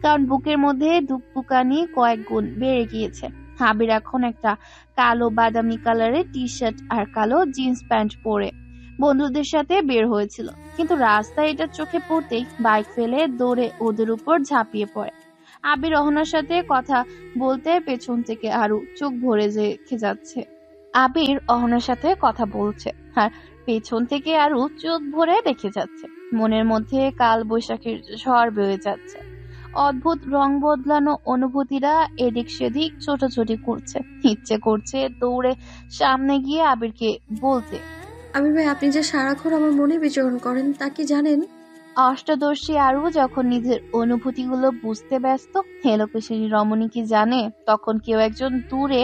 কারণ বুকের মধ্যে দুকপুকানি কয়েক গুণ বেড়ে গিয়েছে। আবির এখন একটা কালো বাদামি কালারের টি শার্ট আর কালো জিন্স প্যান্ট পরে বন্ধুদের সাথে বের হয়েছিল, কিন্তু রাস্তায় এটা চোখে পড়তেই বাইক ফেলে দৌড়ে ওদের উপর ঝাঁপিয়ে পড়ে। আবির অহনার সাথে কথা বলতে পেছন থেকে আরু চোখ ভরে রেখে যাচ্ছে। আবির অহনার সাথে কথা বলছে আর পেছন থেকে আরু চোখ ভরে দেখে যাচ্ছে। মনের মধ্যে কাল বৈশাখীর ঝড় বয়ে যাচ্ছে। অদ্ভুত রং বদলানো অনুভূতিরা এদিক সেদিক ছোটাছুটি করছে। ইচ্ছে করছে দৌড়ে সামনে গিয়ে আবিরকে বলতে, আবির ভাই, আপনি যে সারাক্ষণ আমার মনে বিচরণ করেন তা কি জানেন? অষ্টাদশী আরু যখন নিজের অনুভূতিগুলো বুঝতে ব্যস্ত, হেলোকেশরী রমণী কি জানে তখন কেউ একজন দূরে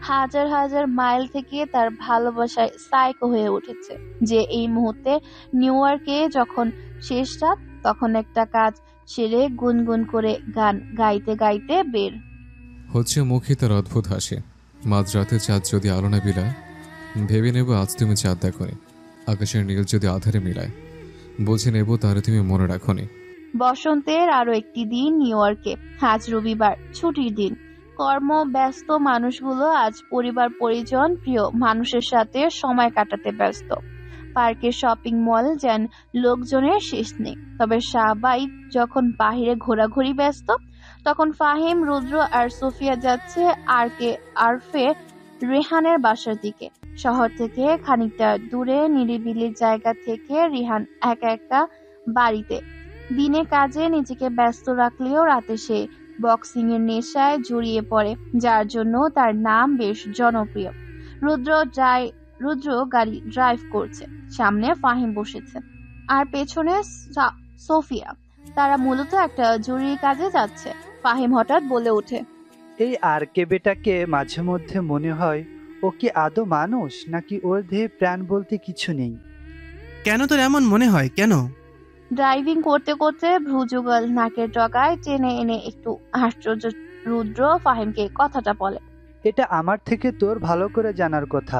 হাজার হাজার মাইল থেকে তার ভালোবাসায় সাইকো হয়ে উঠেছে। যে এই মুহূর্তে নিউ ইয়র্কে যখন শেষ রাত, তখন একটা কাজ সেরে গুনগুন করে গান গাইতে গাইতে বের হচ্ছে মুখে তার অদ্ভুত হাসি। মাঝরাতে চাঁদ যদি আলো না বিলায়, ভেবে নেব আজ তুমি চাঁদ দেখোনি। আকাশের নীল যদি আধারে মিলায়, বুঝে নেব তাহলে তুমি মনে রাখোনি। বসন্তের আরো একটি দিন নিউ ইয়র্কে। আজ রবিবার, ছুটির দিন। কর্ম ব্যস্ত মানুষগুলো আজ পরিবার পরিজন প্রিয় মানুষের সাথে সময় কাটাতে ব্যস্ত। পার্কে শপিং মল যেন লোকজনের শেষ নেই। তবে সবাই যখন বাহিরে ঘোরাঘুরি ব্যস্ত, তখন ফাহিম, রুদ্র আর সোফিয়া যাচ্ছে আরফে রেহানের বাসার দিকে। শহর থেকে খানিকটা দূরে নিরিবিলি জায়গা থেকে রিহান একা একা বাড়িতে। দিনে কাজে নিজেকে ব্যস্ত রাখলেও রাতে সে বক্সিং এর নেশায় জড়িয়ে পড়ে, যার জন্য তার নাম বেশ জনপ্রিয়। রুদ্র গাড়ি ড্রাইভ করছে, সামনে ফাহিম বসেছে আর পেছনে সোফিয়া। তারা মূলত একটা জরুরি কাজে যাচ্ছে। ফাহিম হঠাৎ বলে ওঠে, এই আরকে বেটাকে মাঝে মধ্যে মনে হয় ও কি আদৌ মানুষ, নাকি ওর দেহে প্রাণ বলতে কিছু নেই? কেন তোর এমন মনে হয়? কেন? ড্রাইভিং করতে করতে ভ্রুযুগল নাকের ডগায় টেনে এনে একটু আশ্চর্য রুদ্র ফাহিমকে কথাটা বলে। এটা আমার থেকে তোর ভালো করে জানার কথা।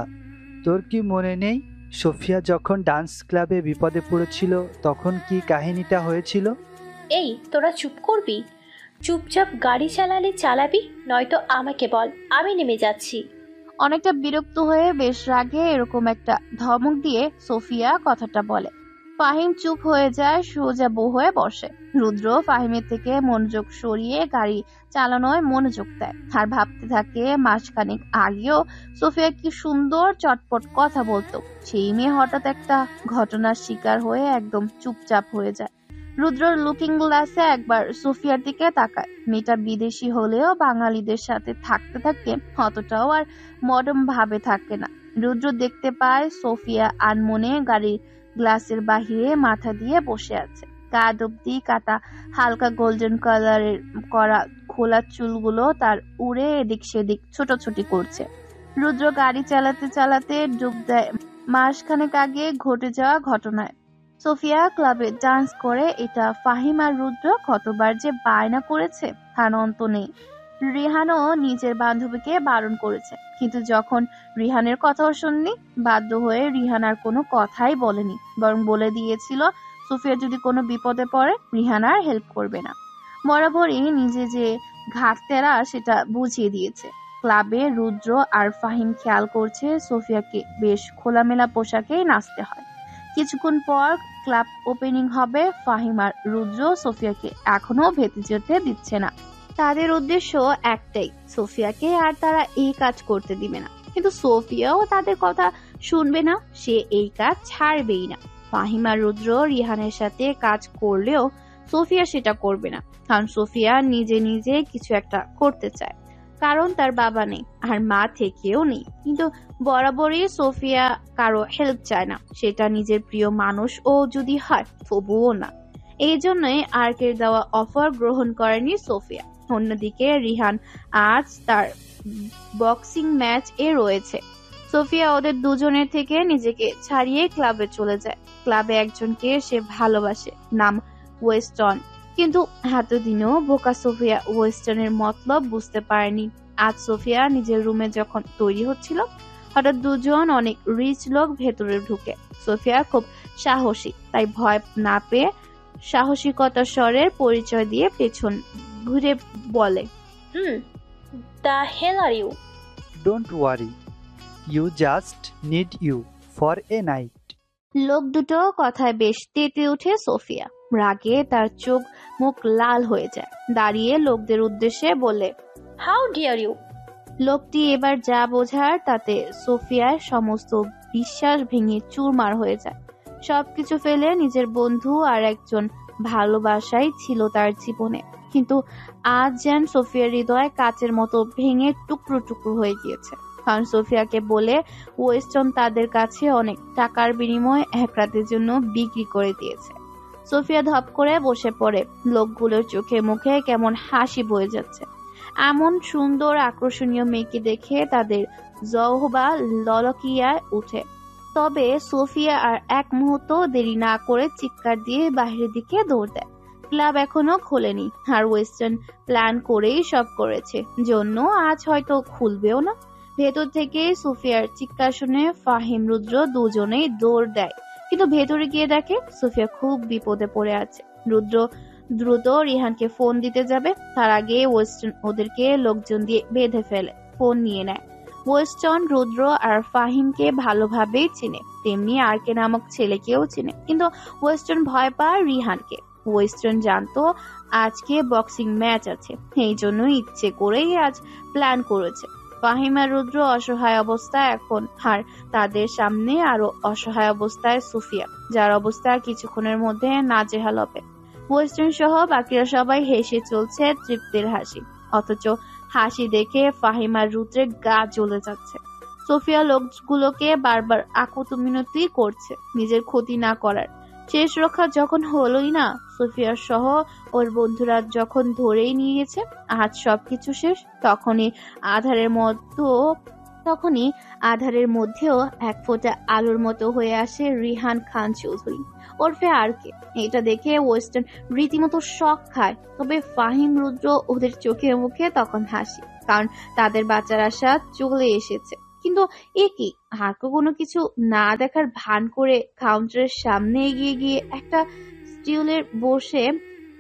তোর কি মনে নেই সোফিয়া যখন ডান্স ক্লাবে বিপদে পড়েছিল তখন কি কাহিনীটা হয়েছিল? এই, তোরা চুপ করবি? চুপচাপ গাড়ি চালাবি, নয়তো আমাকে বল, আমি নেমে যাচ্ছি। অনেকটা বিরক্ত হয়ে বেশ রাগে এরকম একটা ধমক দিয়ে সোফিয়া কথাটা বলে। ফাহিম চুপ হয়ে যায়, সোজা বউ হয়ে বসে। রুদ্র ফাহিমের থেকে মনোযোগ সরিয়ে গাড়ি চালানোয় মনোযোগ দেয় আর ভাবতে থাকে মাসখানেক আগেও সোফিয়া কি সুন্দর চটপট কথা বলতো। সেই মেয়ে হঠাৎ একটা ঘটনার শিকার হয়ে একদম চুপচাপ হয়ে যায়। রুদ্র লুকিং গ্লাসে একবার সোফিয়ার দিকে তাকায়। মেয়েটা বিদেশি হলেও বাঙালিদের সাথে থাকতে থাকতে অতটাও আর মডার্ন ভাবে থাকে না। রুদ্র দেখতে পায় সোফিয়া আনমনে গাড়ির গ্লাসের বাহিরে মাথা দিয়ে বসে আছে। কাঁধ অব্দি কাটা হালকা গোল্ডেন কালারের করা খোলা চুলগুলো তার উড়ে এদিক সেদিক ছোটাছুটি করছে। রুদ্র গাড়ি চালাতে চালাতে ডুব দেয় মাসখানেক আগে ঘটে যাওয়া ঘটনায়। সোফিয়া ক্লাবে ডান্স করে এটা ফাহিম আর রুদ্র কতবার যে বায়না করেছে তার অন্ত নেই। রিহানও নিজের বান্ধবীকে বারণ করেছে, কিন্তু যখন রিহানের কথাও শুননি, বাধ্য হয়ে রিহান আর কোনো কথাই বলেনি, বরং বলে দিয়েছিল সোফিয়া যদি কোনো বিপদে পড়ে রিহান আর হেল্প করবে না। বরাবরই নিজে যে ঘাটতেরা সেটা বুঝিয়ে দিয়েছে। ক্লাবে রুদ্র আর ফাহিম খেয়াল করছে সোফিয়াকে বেশ খোলামেলা পোশাকেই নাচতে হয়। কিছুক্ষণ পর ক্লাব ওপেনিং হবে। ফাহিম আর রুদ্র সোফিয়াকে এখনো ভেতরে যেতে দিচ্ছে না। তাদের উদ্দেশ্য একটাই, সোফিয়াকে আর তারা এই কাজ করতে দিবে না। কিন্তু সোফিয়াও তাদের কথা শুনবে না, সে এই কাজ ছাড়বেই না। ফাহিম আর রুদ্র রিহানের সাথে কাজ করলেও সোফিয়া সেটা করবে না, কারণ সোফিয়া নিজে নিজে কিছু একটা করতে চায়। কারণ তার বাবা নেই আর মা থেকেও নেই, কিন্তু বরাবরই সোফিয়া কারো হেল্প চায় না, সেটা নিজের প্রিয় মানুষ ও যদি হয় তবুও না। এই জন্যই আর্কের দেওয়া অফার গ্রহণ করেনি সোফিয়া। অন্যদিকে রিহান আজ তার বক্সিং ম্যাচ এ রয়েছে। সোফিয়া ওদের দুজনের থেকে নিজেকে ছাড়িয়ে ক্লাবে চলে যায়। ক্লাবে একজনকে সে ভালোবাসে, নাম ওয়েস্টন। কিন্তু এতদিনও বোকা সোফিয়া ওয়েস্টনের মতলব বুঝতে পারেনি। আজ সোফিয়া নিজের রুমে যখন তৈরি হচ্ছিল, হঠাৎ দুজন অনেক রিচ লোক ভেতরে ঢুকে। সোফিয়া খুব সাহসী, তাই ভয় না পেয়ে সাহসিকতার স্বরের পরিচয় দিয়ে পেছন ঘুরে বলে, the hell are you? Don't worry, you just need you for a night. লোক দুটো কথায় বেশ তেতে ওঠে সোফিয়া। রাগে তার চোখ মুখ লাল হয়ে যায়। দাঁড়িয়ে লোকদের উদ্দেশ্যে বলে, হাউ ডিয়ার ইউ? লোকটি এবার যা বোঝার তাতে সোফিয়ার সমস্ত বিশ্বাস ভেঙে চুরমার হয়ে যায়। সবকিছু ফেলে নিজের বন্ধু আর একজন ভালোবাসাই ছিল তার জীবনে, কিন্তু আজ যেন সোফিয়ার হৃদয় কাচের মতো ভেঙে টুকরো টুকরো হয়ে গিয়েছে। কারণ সোফিয়াকে বলে ওয়েস্টন তাদের কাছে অনেক টাকার বিনিময়ে এক রাতের জন্য বিক্রি করে দিয়েছে। সোফিয়া ধপ করে বসে পড়ে। লোকগুলোর চোখে মুখে কেমন হাসি বয়ে যাচ্ছে। এমন সুন্দর আকর্ষণীয় মেয়েকে দেখে তাদের জহবা ললকিয়ায় উঠে। তবে সোফিয়া আর এক মুহূর্ত দেরি না করে চিৎকার দিয়ে বাইরের দিকে দৌড় দেয়। ক্লাব এখনো খোলেনি, আর ওয়েস্টার্ন প্ল্যান করেই সব করেছে, জন্য আজ হয়তো খুলবেও না। ভেতর থেকে সোফিয়ার চিৎকার শুনে ফাহিম রুদ্র দুজনেই দৌড় দেয়, কিন্তু ভেতরে গিয়ে দেখে সোফিয়া খুব বিপদে পড়ে আছে। রুদ্র দ্রুত রিহানকে ফোন দিতে যাবে, তার আগে ওয়েস্টার্ন ওদেরকে লোকজন দিয়ে বেঁধে ফেলে ফোন নিয়ে নেয়। ওয়েস্টার্ন রুদ্র আর ফাহিমকে ভালোভাবেই চিনে, তেমনি আরকে নামক ছেলেকেও চিনে, কিন্তু ওয়েস্টার্ন ভয় পায় রিহানকে। ওয়েস্টার্ন জানতো আজকে বক্সিং ম্যাচ আছে, এই জন্য ইচ্ছে করেই আজ প্ল্যান করেছে। ফাহিম আর রুদ্র অসহায় অবস্থায় এখন, আর তাদের সামনে আরো অসহায় অবস্থায় সোফিয়া, যার অবস্থা কিছুক্ষণের মধ্যে নাজেহাল হবে। ওয়েস্টার্ন সহ বাকিরা সবাই হেসে চলছে তৃপ্তির হাসি, অথচ হাসি দেখে ফাহিম আর রুদ্রের গা জ্বলে যাচ্ছে। সোফিয়া লোকগুলোকে বারবার আকুত মিনতি করছে নিজের ক্ষতি না করার। শেষ রক্ষা যখন হলোই না, সোফিয়া সহ ওর বন্ধুরা যখন ধরেই নিয়ে গেছে আজ সবকিছু শেষ, তখনই আধারের মধ্যেও এক ফোঁটা আলোর মতো হয়ে আসে রিহান খান চৌধুরী ওরফে আরকে। এটা দেখে ওয়েস্টার্ন রীতিমতো শক খায়, তবে ফাহিম রুদ্র ওদের চোখে মুখে তখন হাসি, কারণ তাদের বাঁচার আশা চলে এসেছে। কিন্তু এ কি, আরকে কোনো কিছু না দেখার ভান করে কাউন্টারের সামনে এগিয়ে গিয়ে একটা স্টিউলের বসে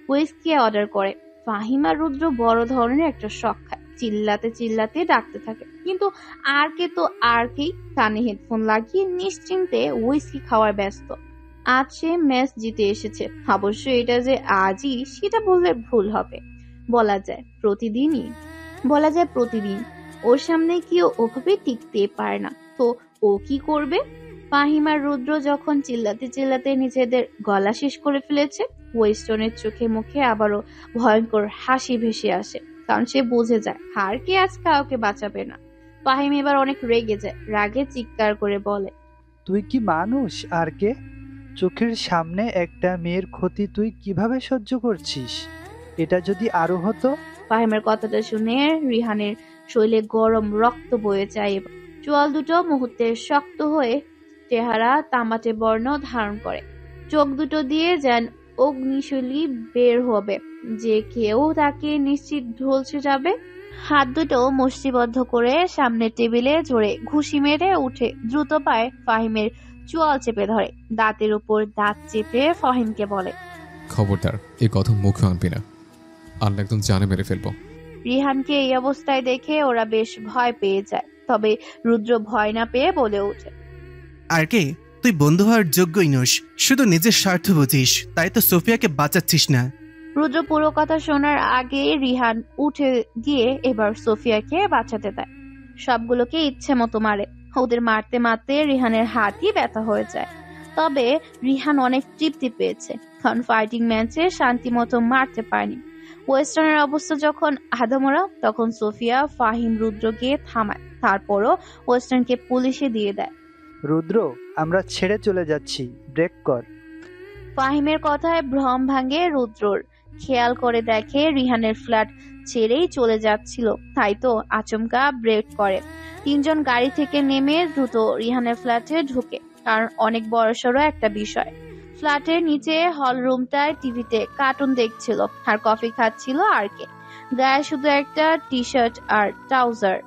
হুইস্কি অর্ডার করে। ফাহিম আর রুদ্র বড় ধরনের একটা শক খায়, চিল্লাতে চিল্লাতে ডাকতে থাকে, কিন্তু আরকে তো আরকেই কানে হেডফোন লাগিয়ে নিশ্চিন্তে হুইস্কি খাওয়ার ব্যস্ত। আজ সে ম্যাচ জিতে এসেছে, অবশ্য এটা যে আজই সেটা বললে ভুল হবে। বলা যায় প্রতিদিন ওর সামনে কেউ ওভাবে টিকতে পারে না, তো ও কি করবে? ফাহিম আর রুদ্র যখন চিল্লাতে চিল্লাতে নিজেদের গলা শেষ করে ফেলেছে, ওয়েস্টনের চোখে মুখে আবারও ভয়ঙ্কর হাসি ভেসে আসে, কারণ সে বুঝে যায় আর কে আজ কাউকে বাঁচাবে না। ফাহিম এবার অনেক রেগে যায়, রাগে চিৎকার করে বলে, তুই কি মানুষ আর কে? চোখের সামনে একটা মেয়ের ক্ষতি তুই কিভাবে সহ্য করছিস? এটা যদি আরো হতো। ফাহিমের কথাটা শুনে রিহানের শরীরে গরম রক্ত বয়ে যায়। চোয়াল দুটো মুহূর্তে শক্ত হয়ে চেহারা তামাটে বর্ণ ধারণ করে, চোখ দুটো দিয়ে যেন অগ্নিশৈলী বের হবে, যে কেউ তাকে নিশ্চিত ঢলছে যাবে। হাত দুটো মুষ্টিবদ্ধ করে সামনের টেবিলে জোরে ঘুষি মেরে উঠে দ্রুত পায়ে ফাহিমের চোয়াল চেপে ধরে, দাঁতের উপর দাঁত চেপে ফাহিমকে বলে, খবরদার এই কথা মুখে আনবি না, আনলে একদম জানে মেরে ফেলবো। রিহানকে এই অবস্থায় দেখে ওরা বেশ ভয় পেয়ে যায়, তবে রুদ্র ভয় না পেয়ে বলে ওঠে, আর কে, তুই বন্ধু হওয়ার যোগ্যই নোস, শুধু নিজের স্বার্থ বুঝিস, তাই তো সোফিয়াকে বাঁচাচ্ছিস না। রুদ্র পুরো কথা শোনার আগে রিহান উঠে গিয়ে এবার সোফিয়াকে বাঁচাতে দেয়। সবগুলোকে ইচ্ছে মতো মারে, ওদের মারতে মারতে রিহানের হাতই ব্যথা হয়ে যায়। তবে রিহান অনেক তৃপ্তি পেয়েছে, কারণ ফাইটিং ম্যাচে শান্তি মতো মারতে পারেনি। ওয়েস্টার্নের অবস্থা যখন আধমরা, তখন সোফিয়া ফাহিম রুদ্রকে থামায়, তারপরও ওয়েস্টার্নকে পুলিশে দিয়ে দেয়। রুদ্র, আমরা ছেড়ে চলে যাচ্ছি, ব্রেক কর। ফাহিমের কথায় ভ্রম ভাঙে রুদ্রর, খেয়াল করে দেখে রিহানের ফ্ল্যাট ছেড়েই চলে যাচ্ছিল, তাই তো আচমকা ব্রেক করে। তিনজন গাড়ি থেকে নেমে দ্রুত রিহানের ফ্ল্যাটে ঢুকে, কারণ অনেক বড়সড় একটা বিষয়। ফ্ল্যাটের নিচে হল রুমটায় টিভিতে কার্টুন দেখছিল আর কফি খাচ্ছিল আরকে, গায়ে শুধু একটা টি শার্ট আর ট্রাউজার।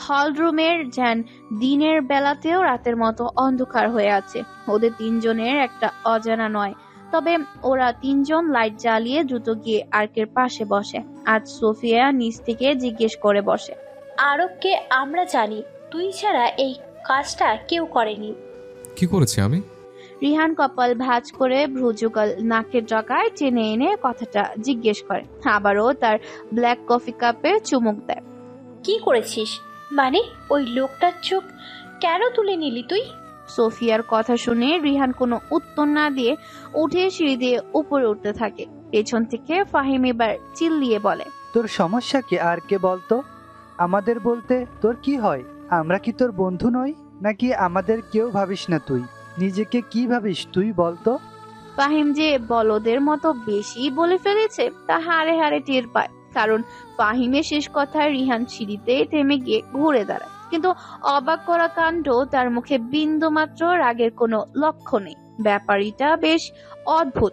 হলরুমের যেন দিনের বেলাতেও রাতের মতো অন্ধকার হয়ে আছে। ওদের তিনজনের একটা অজানা নয়, তবে ওরা তিনজন লাইট জ্বালিয়ে দ্রুত গিয়ে আর্কের পাশে বসে। আজ সোফিয়া নিচ থেকে জিজ্ঞেস করে বসে, আরবকে আমরা জানি, তুই ছাড়া এই কাজটা কেউ করেনি। কি করেছি আমি? রিহান কপাল ভাঁজ করে ভ্রুযুগল নাকের ডগায় টেনে এনে কথাটা জিজ্ঞেস করে, আবারও তার ব্ল্যাক কফি কাপে চুমুক দেয়। কি করেছিস? মানে ওই লোকটার চোখ কেন তুলে নিলি তুই? সোফিয়ার কথা শুনে রিহান কোনো উত্তর না দিয়ে উঠে সিঁড়ি দিয়ে উপরে উঠতে থাকে। পেছন থেকে ফাহিম এবার চিল্লিয়ে বলে, তোর সমস্যা কি আর কে বলতো? আমাদের বলতে তোর কি হয়? আমরা কি তোর বন্ধু নই নাকি আমাদের কেউ ভাবিস না তুই? নিজেকে কি ভাবিস তুই বলতো? ফাহিম যে বলদের মতো বেশি বলে ফেলেছে তা হাড়ে হাড়ে টের পায়, কারণ ফাহিমের শেষ কথায় রিহান সিঁড়িতে থেমে গিয়ে ঘুরে দাঁড়ায়। কিন্তু অবাক করা কাণ্ড, তার মুখে বিন্দু মাত্র রাগের কোনো লক্ষ্য নেই। ব্যাপারটা বেশ অদ্ভুত,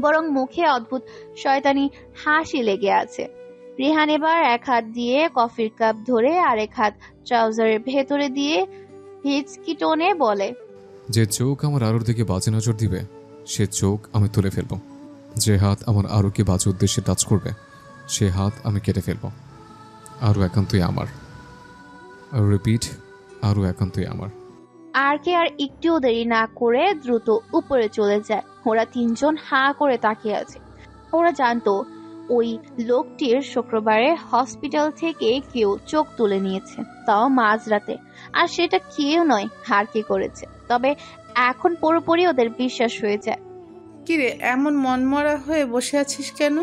বরং মুখে অদ্ভুত শয়তানি হাসি লেগে আছে। রিহান এবার এক হাত দিয়ে কফির কাপ ধরে আরেক হাত ট্রাউজারের ভেতরে দিয়ে হিচকি টোনে বলে, যে চোখ আমার আরুর দিকে বাজে নজর দিবে সে চোখ আমি তুলে ফেলবো। যে হাত আমার আরুকে বাজে উদ্দেশ্যে টাচ করবে সে হাত আমি কেটে ফেলবো। আরু একান্তই আমার। রিপিট, আরু একান্তই আমার। আর কে আর একটুও দেরি না করে দ্রুত উপরে চলে যায়। ওরা তিনজন হাঁ করে তাকিয়ে আছে। ওরা জানতো ওই লোকটির শুক্রবারে হসপিটাল থেকে কেউ চোখ তুলে নিয়েছে, তাও মাঝরাতে। আর সেটা কেউ নয়, আর কে করেছে। তবে এখন পুরোপুরি ওদের বিশ্বাস হয়ে যায়। কিরে এমন মনমরা হয়ে বসে আছিস কেন?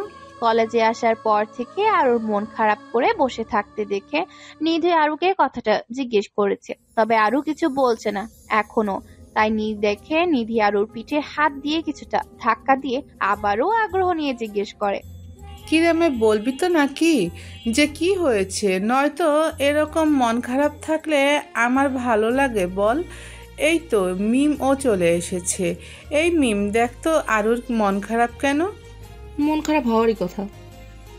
কলেজে আসার পর থেকে আরুর মন খারাপ করে বসে থাকতে দেখে নিধি আরুকে কথাটা জিজ্ঞেস করেছে, তবে আরু কিছু বলছে না এখনো। তাই দেখে নিধি আরুর পিঠে হাত দিয়ে কিছুটা ধাক্কা দিয়ে আবারও আগ্রহ নিয়ে জিজ্ঞেস করে, কিরে আমি বলবি তো নাকি যে কি হয়েছে? নয়তো এরকম মন খারাপ থাকলে আমার ভালো লাগে বল? এই তো মিম ও চলে এসেছে। এই মিম, দেখ তো আরুর মন খারাপ কেন? মন খারাপ হওয়ারই কথা।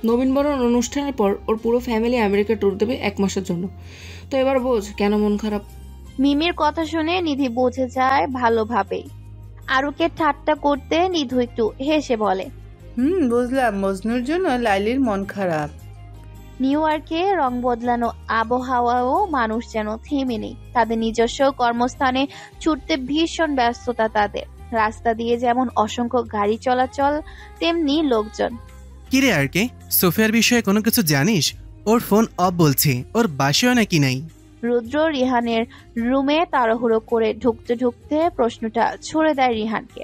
নবীনবরণ অনুষ্ঠানের পর ওর পুরো ফ্যামিলি আমেরিকা ট্যুর দেবে 1 মাসের জন্য। তো এবার বোঝ কেন মন খারাপ। মিমির কথা শুনে নিধি বুঝে যায় ভালোভাবেই। আরুকে ঠাট্টা করতে নিধু একটু হেসে বলে, বুঝলাম, মজনুর জন্য লাইলির মন খারাপ। নিউ ইয়র্কে রং বদলানো আবহাওয়াও মানুষ যেন থেমে নেই। তাদের নিজস্ব কর্মস্থানে ছুটতে ভীষণ ব্যস্ততা তাদের। রাস্তা দিয়ে যেমন অসংখ্য গাড়ি চলাচল, তেমনি লোকজন। কিরে আর কে, সোফিয়ার বিষয়ে কোনো কিছু জানিস? ওর ফোন অফ বলছে, ওর বাসায় নাকি নাই? রুদ্র রিহানের রুমে তাড়াহুড়ো করে ঢুকতে ঢুকতে প্রশ্নটা ছুড়ে দেয় রিহানকে।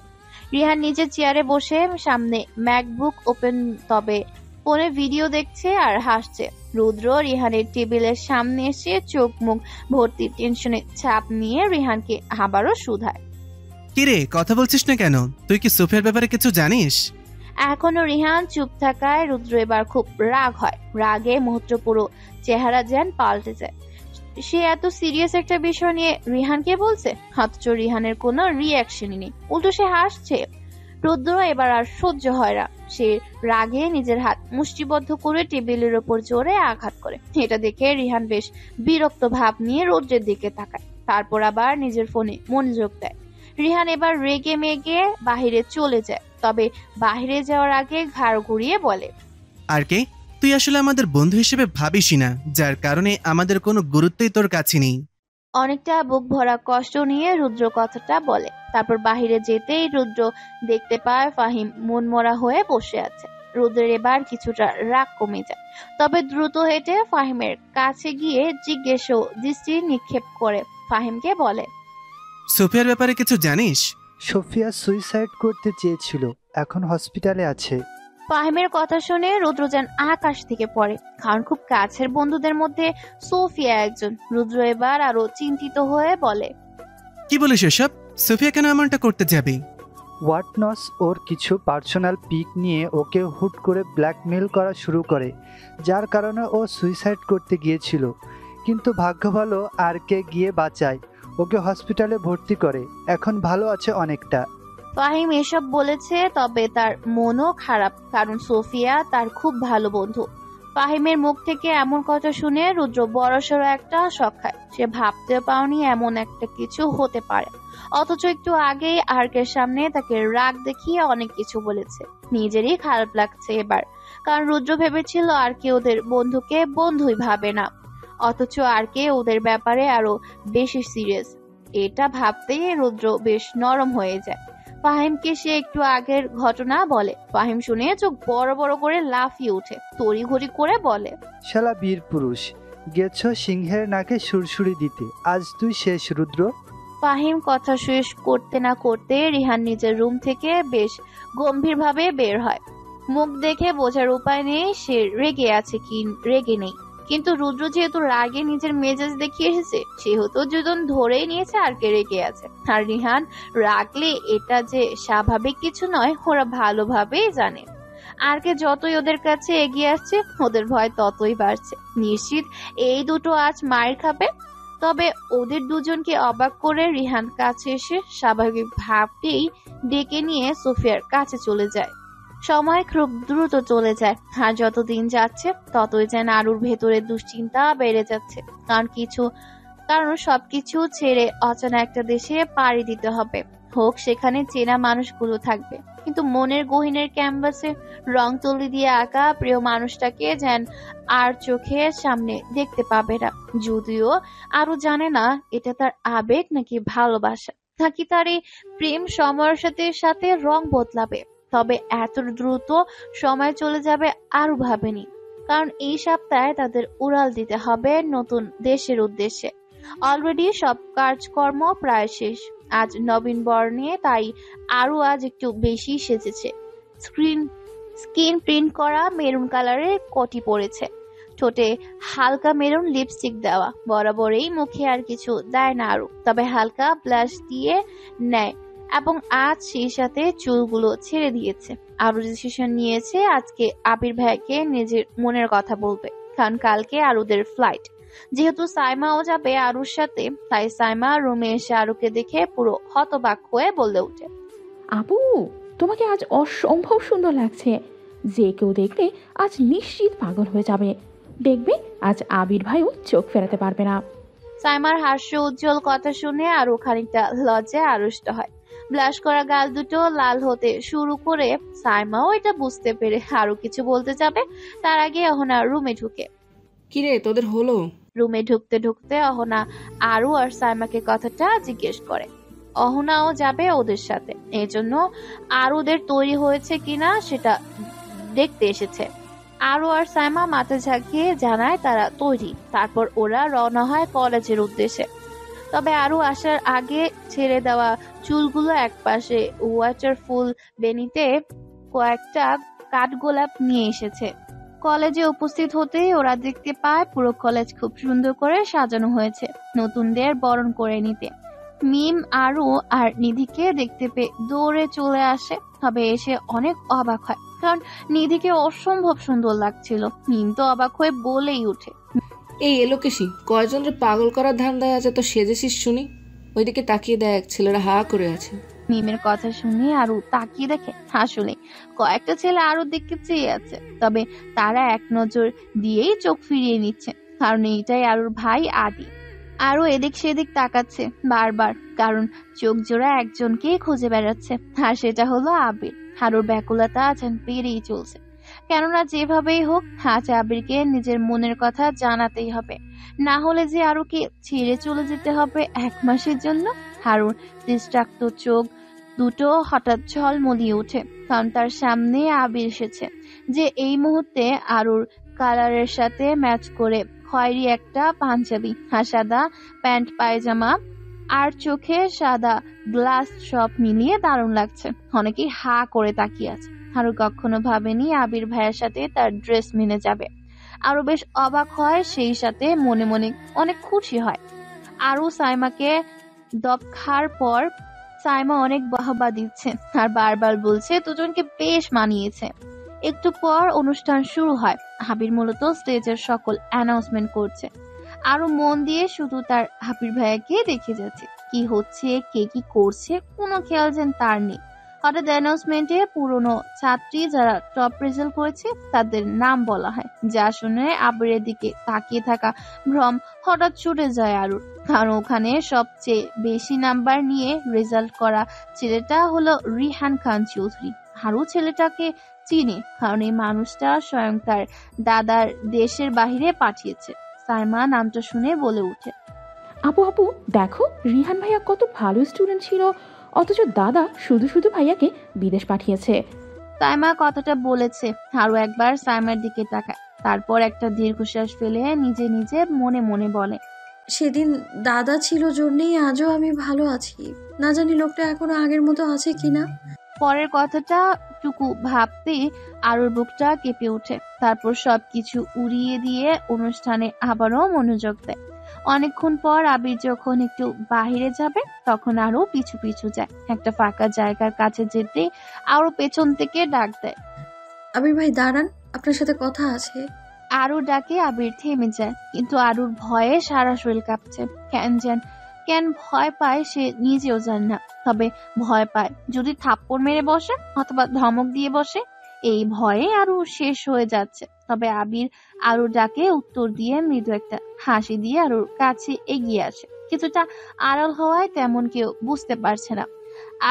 রিহান নিজের চেয়ারে বসে সামনে ম্যাকবুক ওপেন, তবে ফোনে ভিডিও দেখছে আর হাসছে। রুদ্র রিহানের টেবিলের সামনে এসে চোখ মুখ ভর্তি টেনশনে ছাপ নিয়ে রিহানকে আবারও শুধায়, কিরে কথা বলছিস না কেন? তুই কি সোফিয়ার ব্যাপারে কিছু জানিস? এখনো রিহান চুপ থাকায় রুদ্র এবার খুব রাগ হয়। রাগে মুহূর্ত পুরো চেহারা যেন পাল্টে যায়। সে এত সিরিয়াস একটা বিষয় নিয়ে রিহানকে বলছে, অথচ রিহানের কোনো রিয়াকশনই নেই, উল্টো সে হাসছে। রুদ্র এবার আর সহ্য হয় না। সে রাগে নিজের হাত মুষ্টিবদ্ধ করে টেবিলের ওপর জোরে আঘাত করে। এটা দেখে রিহান বেশ বিরক্ত ভাব নিয়ে রুদ্রের দিকে তাকায়, তারপর আবার নিজের ফোনে মনোযোগ দেয়। রিহান এবার রেগে মেগে বাহিরে চলে যায়, তবে বাহিরে যাওয়ার আগে ঘাড় ঘুরিয়ে বলে, আর কে, তুই আসলে আমাদের বন্ধু হিসেবে ভাবিসই না, যার কারণে আমাদের কোনো গুরুত্বই তোর কাছে নেই। অনেকটা বুক ভরা কষ্ট নিয়ে রুদ্র কথাটা বলে। তারপর বাহিরে যেতেই রুদ্র দেখতে পায় ফাহিম মনমরা হয়ে বসে আছে। রুদ্রের এবার কিছুটা রাগ কমে যায়, তবে দ্রুত হেঁটে ফাহিমের কাছে গিয়ে জিজ্ঞেস দৃষ্টি নিক্ষেপ করে ফাহিমকে বলে, সোফিয়ার ব্যাপারে কিছু জানিস? সোফিয়া সুইসাইড করতে চেয়েছিল, এখন হসপিটালে আছে। ফাহিমের কথা শুনে রুদ্র যেন আকাশ থেকে পড়ে, কারণ খুব কাছের বন্ধুদের মধ্যে সোফিয়া একজন। রুদ্র এবার আরো চিন্তিত হয়ে বলে, কি বলিস এসব? সোফিয়া কেন এমনটা করতে যাবে? হোয়াট নস ওর কিছু পার্সোনাল পিক নিয়ে ওকে হুট করে ব্ল্যাকমেল করা শুরু করে, যার কারণে ও সুইসাইড করতে গিয়েছিল। কিন্তু ভাগ্য ভালো আর কে গিয়ে বাঁচায়, ওকে হসপিটালে ভর্তি করে, এখন ভালো আছে অনেকটা। ফাহিম এসব বলেছে, তবে তার মনও খারাপ, কারণ সোফিয়া তার খুব ভালো বন্ধু। ফাহিমের মুখ থেকে এমন কথা শুনে রুদ্র বড়সড় একটা শক খায়। সে ভাবতে পারেনি এমন একটা কিছু হতে পারে, অথচ একটু আগেই আর্কের সামনে তাকে রাগ দেখিয়ে অনেক কিছু বলেছে। নিজেরই খারাপ লাগছে এবার, কারণ রুদ্র ভেবেছিল আর কে ওদের বন্ধুকে বন্ধুই ভাবে না, অথচ আর কে ওদের ব্যাপারে আরো বেশি সিরিয়াস। এটা ভাবতেই রুদ্র বেশ নরম হয়ে যায়। ফাহিমকে সে একটু আগের ঘটনা বলে। ফাহিম শুনে চোখ বড় বড় করে লাফিয়ে উঠে, তড়িঘড়ি করে বলে, শালা বীর পুরুষ, গেছ সিংহের নাকে সুরসুরি দিতে, আজ তুই শেষ রুদ্র। ফাহিম কথা শেষ করতে না করতে রিহান নিজের রুম থেকে বেশ গম্ভীরভাবে বের হয়। মুখ দেখে বোঝার উপায় নেই সে রেগে আছে কি রেগে নেই, কিন্তু রুদ্র যেহেতু রাগে নিজের মেজাজ দেখিয়ে এসেছে, সেহেতু দুজন ধরেই নিয়েছে আর কে রেগে আছে। আর রিহান রাগলে এটা যে স্বাভাবিক কিছু নয় ওরা ভালোভাবেই জানে। আর কে যতই ওদের কাছে এগিয়ে আসছে ওদের ভয় ততই বাড়ছে। নিশ্চিত এই দুটো আজ মার খাবে। তবে ওদের দুজনকে অবাক করে রিহান কাছে এসে স্বাভাবিক ভাবতেই ডেকে নিয়ে সোফিয়ার কাছে চলে যায়। সময় খুব দ্রুত চলে যায়, আর যত দিন যাচ্ছে ততই যেন আরুর ভেতরে দুশ্চিন্তা বেড়ে যাচ্ছে। কারণ সবকিছু ছেড়ে অচেনা একটা দেশে পাড়ি দিতে হবে, হোক সেখানে চেনা মানুষগুলো থাকবে, কিন্তু মনের গহীনের ক্যানভাসে রং তুলি দিয়ে আঁকা প্রিয় মানুষটাকে যেন আর চোখের সামনে দেখতে পাবে না। যদিও আরো জানে না এটা তার আবেগ নাকি ভালোবাসা, নাকি তার এই প্রেম সময়ের সাথে সাথে রং বদলাবে। তবে এত দ্রুত সময় চলে যাবে আরো ভাবেনি, কারণ এই সপ্তাহে তাদের উড়াল দিতে হবে নতুন দেশের উদ্দেশ্যে। অলরেডি সব কাজকর্ম প্রায় শেষ। আজ নবীন বরণে, তাই আরো আজ একটু বেশি সেজেছে। স্কিন প্রিন্ট করা মেরুন কালারের কোটি পরেছে, ঠোঁটে হালকা মেরুন লিপস্টিক দেওয়া। বরাবরই মুখে আর কিছু দেয় না আরো, তবে হালকা ব্লাশ দিয়ে নেয় এবং আজ সেই সাথে চুলগুলো ছেড়ে দিয়েছে। আরো ডিসিশন নিয়েছে আজকে আবির ভাইকে নিজের মনের কথা বলবে, কারণ কালকে আরুদের ফ্লাইট। যেহেতু সাইমাও যাবে আরুর সাথে, তাই সাইমা রুমে এসে আরুকে দেখে পুরো হতবাক হয়ে বলে ওঠে, আপু, তোমাকে আজ অসম্ভব সুন্দর লাগছে। যে কেউ দেখলে আজ নিশ্চিত পাগল হয়ে যাবে। দেখবে আজ আবির ভাইও চোখ ফেরাতে পারবে না। সাইমার হাস্য উজ্জ্বল কথা শুনে আরো খানিকটা লজ্জায় আড়ষ্ট হয়। ব্লাশ করা গাল দুটো লাল হতে শুরু করে সাইমাও এটা বুঝতে পেরে আরো কিছু বলতে যাবে, তার আগে অহনা রুমে ঢুকে। কিরে তোদের হলো? রুমে ঢুকতে ঢুকতে অহনা আরু আর সাইমাকে কথাটা জিজ্ঞেস করে। অহনাও যাবে ওদের সাথে, এই জন্য আরুদের তৈরি হয়েছে কিনা সেটা দেখতে এসেছে। আরু আর সাইমা মাথা ঝাঁকিয়ে জানায় তারা তৈরি। তারপর ওরা রওনা হয় কলেজের উদ্দেশ্যে। তবে আরু আসার আগে ছেড়ে দেওয়া চুলগুলো একপাশে ওয়াটারফুল বেনিতে কয়েকটা কাঠগোলাপ নিয়ে এসেছে। কলেজে উপস্থিত হতেই ওরা দেখতে পায় পুরো কলেজ খুব সুন্দর করে সাজানো হয়েছে নতুনদের বরণ করে নিতে। মিম আরু আর নিধিকে দেখতে পেয়ে দৌড়ে চলে আসে, তবে এসে অনেক অবাক হয়, কারণ নিধিকে অসম্ভব সুন্দর লাগছিল। মিম তো অবাক হয়ে বলেই ওঠে, এই এলোকেশি কয়জনের পাগল করার ধান্দায় আছে তো সেজেছিস শুনি। ওইদিকে তাকিয়ে দেখ, ছেলেরা হা করে আছে। মিমের কথা শুনে আরু তাকিয়ে দেখে আসলে কয়েকটা ছেলে আরুর দিকে চেয়ে আছে, তবে তারা এক নজর দিয়েই চোখ ফিরিয়ে নিচ্ছে, কারণ এইটাই আরুর ভাই আদি। আরো এদিক সেদিক তাকাচ্ছে বারবার, কারণ চোখ জোড়া একজনকেই খুঁজে বেড়াচ্ছে, আর সেটা হলো আবির। আরুর ব্যাকুলতা যেন পেরিয়ে চলছে, কেননা যেভাবেই হোক আজ আবিরকে নিজের মনের কথা জানাতেই হবে, না হলে যে আরুকে ছেড়ে চলে যেতে হবে 1 মাসের জন্য। আরুর দৃষ্টাক্ত চোখ দুটো হঠাৎ ঝলমলিয়ে ওঠে, কারণ তার সামনে আবির এসেছে, যে এই মুহূর্তে আরুর কালারের সাথে ম্যাচ করে খয়েরি একটা পাঞ্জাবি আর সাদা প্যান্ট পায়জামা আর চোখে সাদা গ্লাস সব মিলিয়ে দারুণ লাগছে। অনেকেই হা করে তাকিয়ে আছে। আরো কখনো ভাবেনি আবির ভাইয়ের সাথে তার ড্রেস মিলে যাবে। আরো বেশ অবাক হয়, সেই সাথে মনে মনে অনেক খুশি হয়। আরো সাইমাকে দপখার পর সাইমা অনেক বাহবা দিচ্ছে আর বারবার বলছে দুজনকে বেশ মানিয়েছে। একটু পর অনুষ্ঠান শুরু হয়। আবির মূলত স্টেজের সকল অ্যানাউন্সমেন্ট করছে। আরো মন দিয়ে শুধু তার আবির ভাইয়াকে দেখে যাচ্ছে, কি হচ্ছে কে কি করছে কোনো খেয়াল যেন তার নেই। হঠাৎ অ্যানাউন্সমেন্টে পুরনো ছাত্রী যারা টপ রেজাল্ট করেছে তাদের নাম বলা হয়, যা শুনে আবিরের দিকে তাকিয়ে থাকা ভ্রম হঠাৎ ছুটে যায় আরুর। কারণ ওখানে সবচেয়ে বেশি নাম্বার নিয়ে রেজাল্ট করা ছেলেটা হলো রিহান খান চৌধুরী। আরু ছেলেটাকে চিনে, কারণ এই মানুষটা স্বয়ং তার দাদার দেশের বাহিরে পাঠিয়েছে। সাইমা নামটা শুনে বলে ওঠে, আপু আপু দেখো, রিহান ভাইয়া কত ভালো স্টুডেন্ট ছিল, অথচ দাদা শুধু শুধু ভাইয়াকে বিদেশ পাঠিয়েছে। সাইমা কথাটা বলেছে, আরো একবার সাইমার দিকে তাকায়, তারপর একটা দীর্ঘশ্বাস ফেলে নিজে নিজে মনে মনে বলে, সেদিন দাদা ছিল জন্যেই আজও আমি ভালো আছি। না জানি লোকটা এখনো আগের মতো আছে কিনা। পরের কথাটা টুকু ভাবতে আরুর বুকটা কেঁপে ওঠে। তারপর সবকিছু উড়িয়ে দিয়ে অনুষ্ঠানে আবারও মনোযোগ দেয়। অনেকক্ষণ পর আবির যখন একটু বাহিরে যাবে তখন আরো পিছু পিছু যায়। একটা ফাঁকা জায়গার কাছে যেতে আরো পেছন থেকে ডাক দেয়, আবির ভাই দাঁড়ান, আপনার সাথে কথা আছে। আরু ডাকে আবির থেমে যায়, কিন্তু আরুর ভয়ে সারা শরীর কাঁপছে। কেন ভয় পায় সে নিজেও জানে না, তবে ভয় পায় যদি থাপ্পড় মেরে বসে অথবা ধমক দিয়ে বসে। এই ভয়ে আরু শেষ হয়ে যাচ্ছে। তবে আবির আরুর ডাকে উত্তর দিয়ে মৃদু একটা হাসি দিয়ে আরুর কাছে এগিয়ে আসে। কিছুটা আড়াল হওয়ায় তেমন কেউ বুঝতে পারছে না।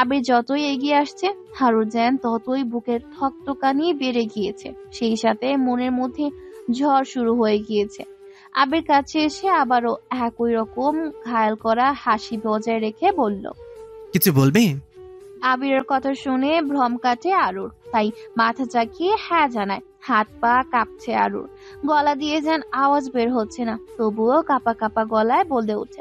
আবির যতই এগিয়ে আসছে আরুর যেন ততই বুকের থকথকানি বেড়ে গিয়েছে, সেই সাথে মনের মধ্যে ঝড় শুরু হয়ে গিয়েছে। আবির কাছে এসে আবারও একই রকম ঘায়াল করা হাসি বজায় রেখে বলল, কিছু বলবে? আবিরের কথা শুনে ভ্রম কাটে আরুর, তাই মাথা চাকিয়ে হ্যাঁ জানায়। হাত পা কাঁপছে আরুর, গলা দিয়ে যেন আওয়াজ বের হচ্ছে না, তবুও কাঁপা কাঁপা গলায় বলে ওঠে,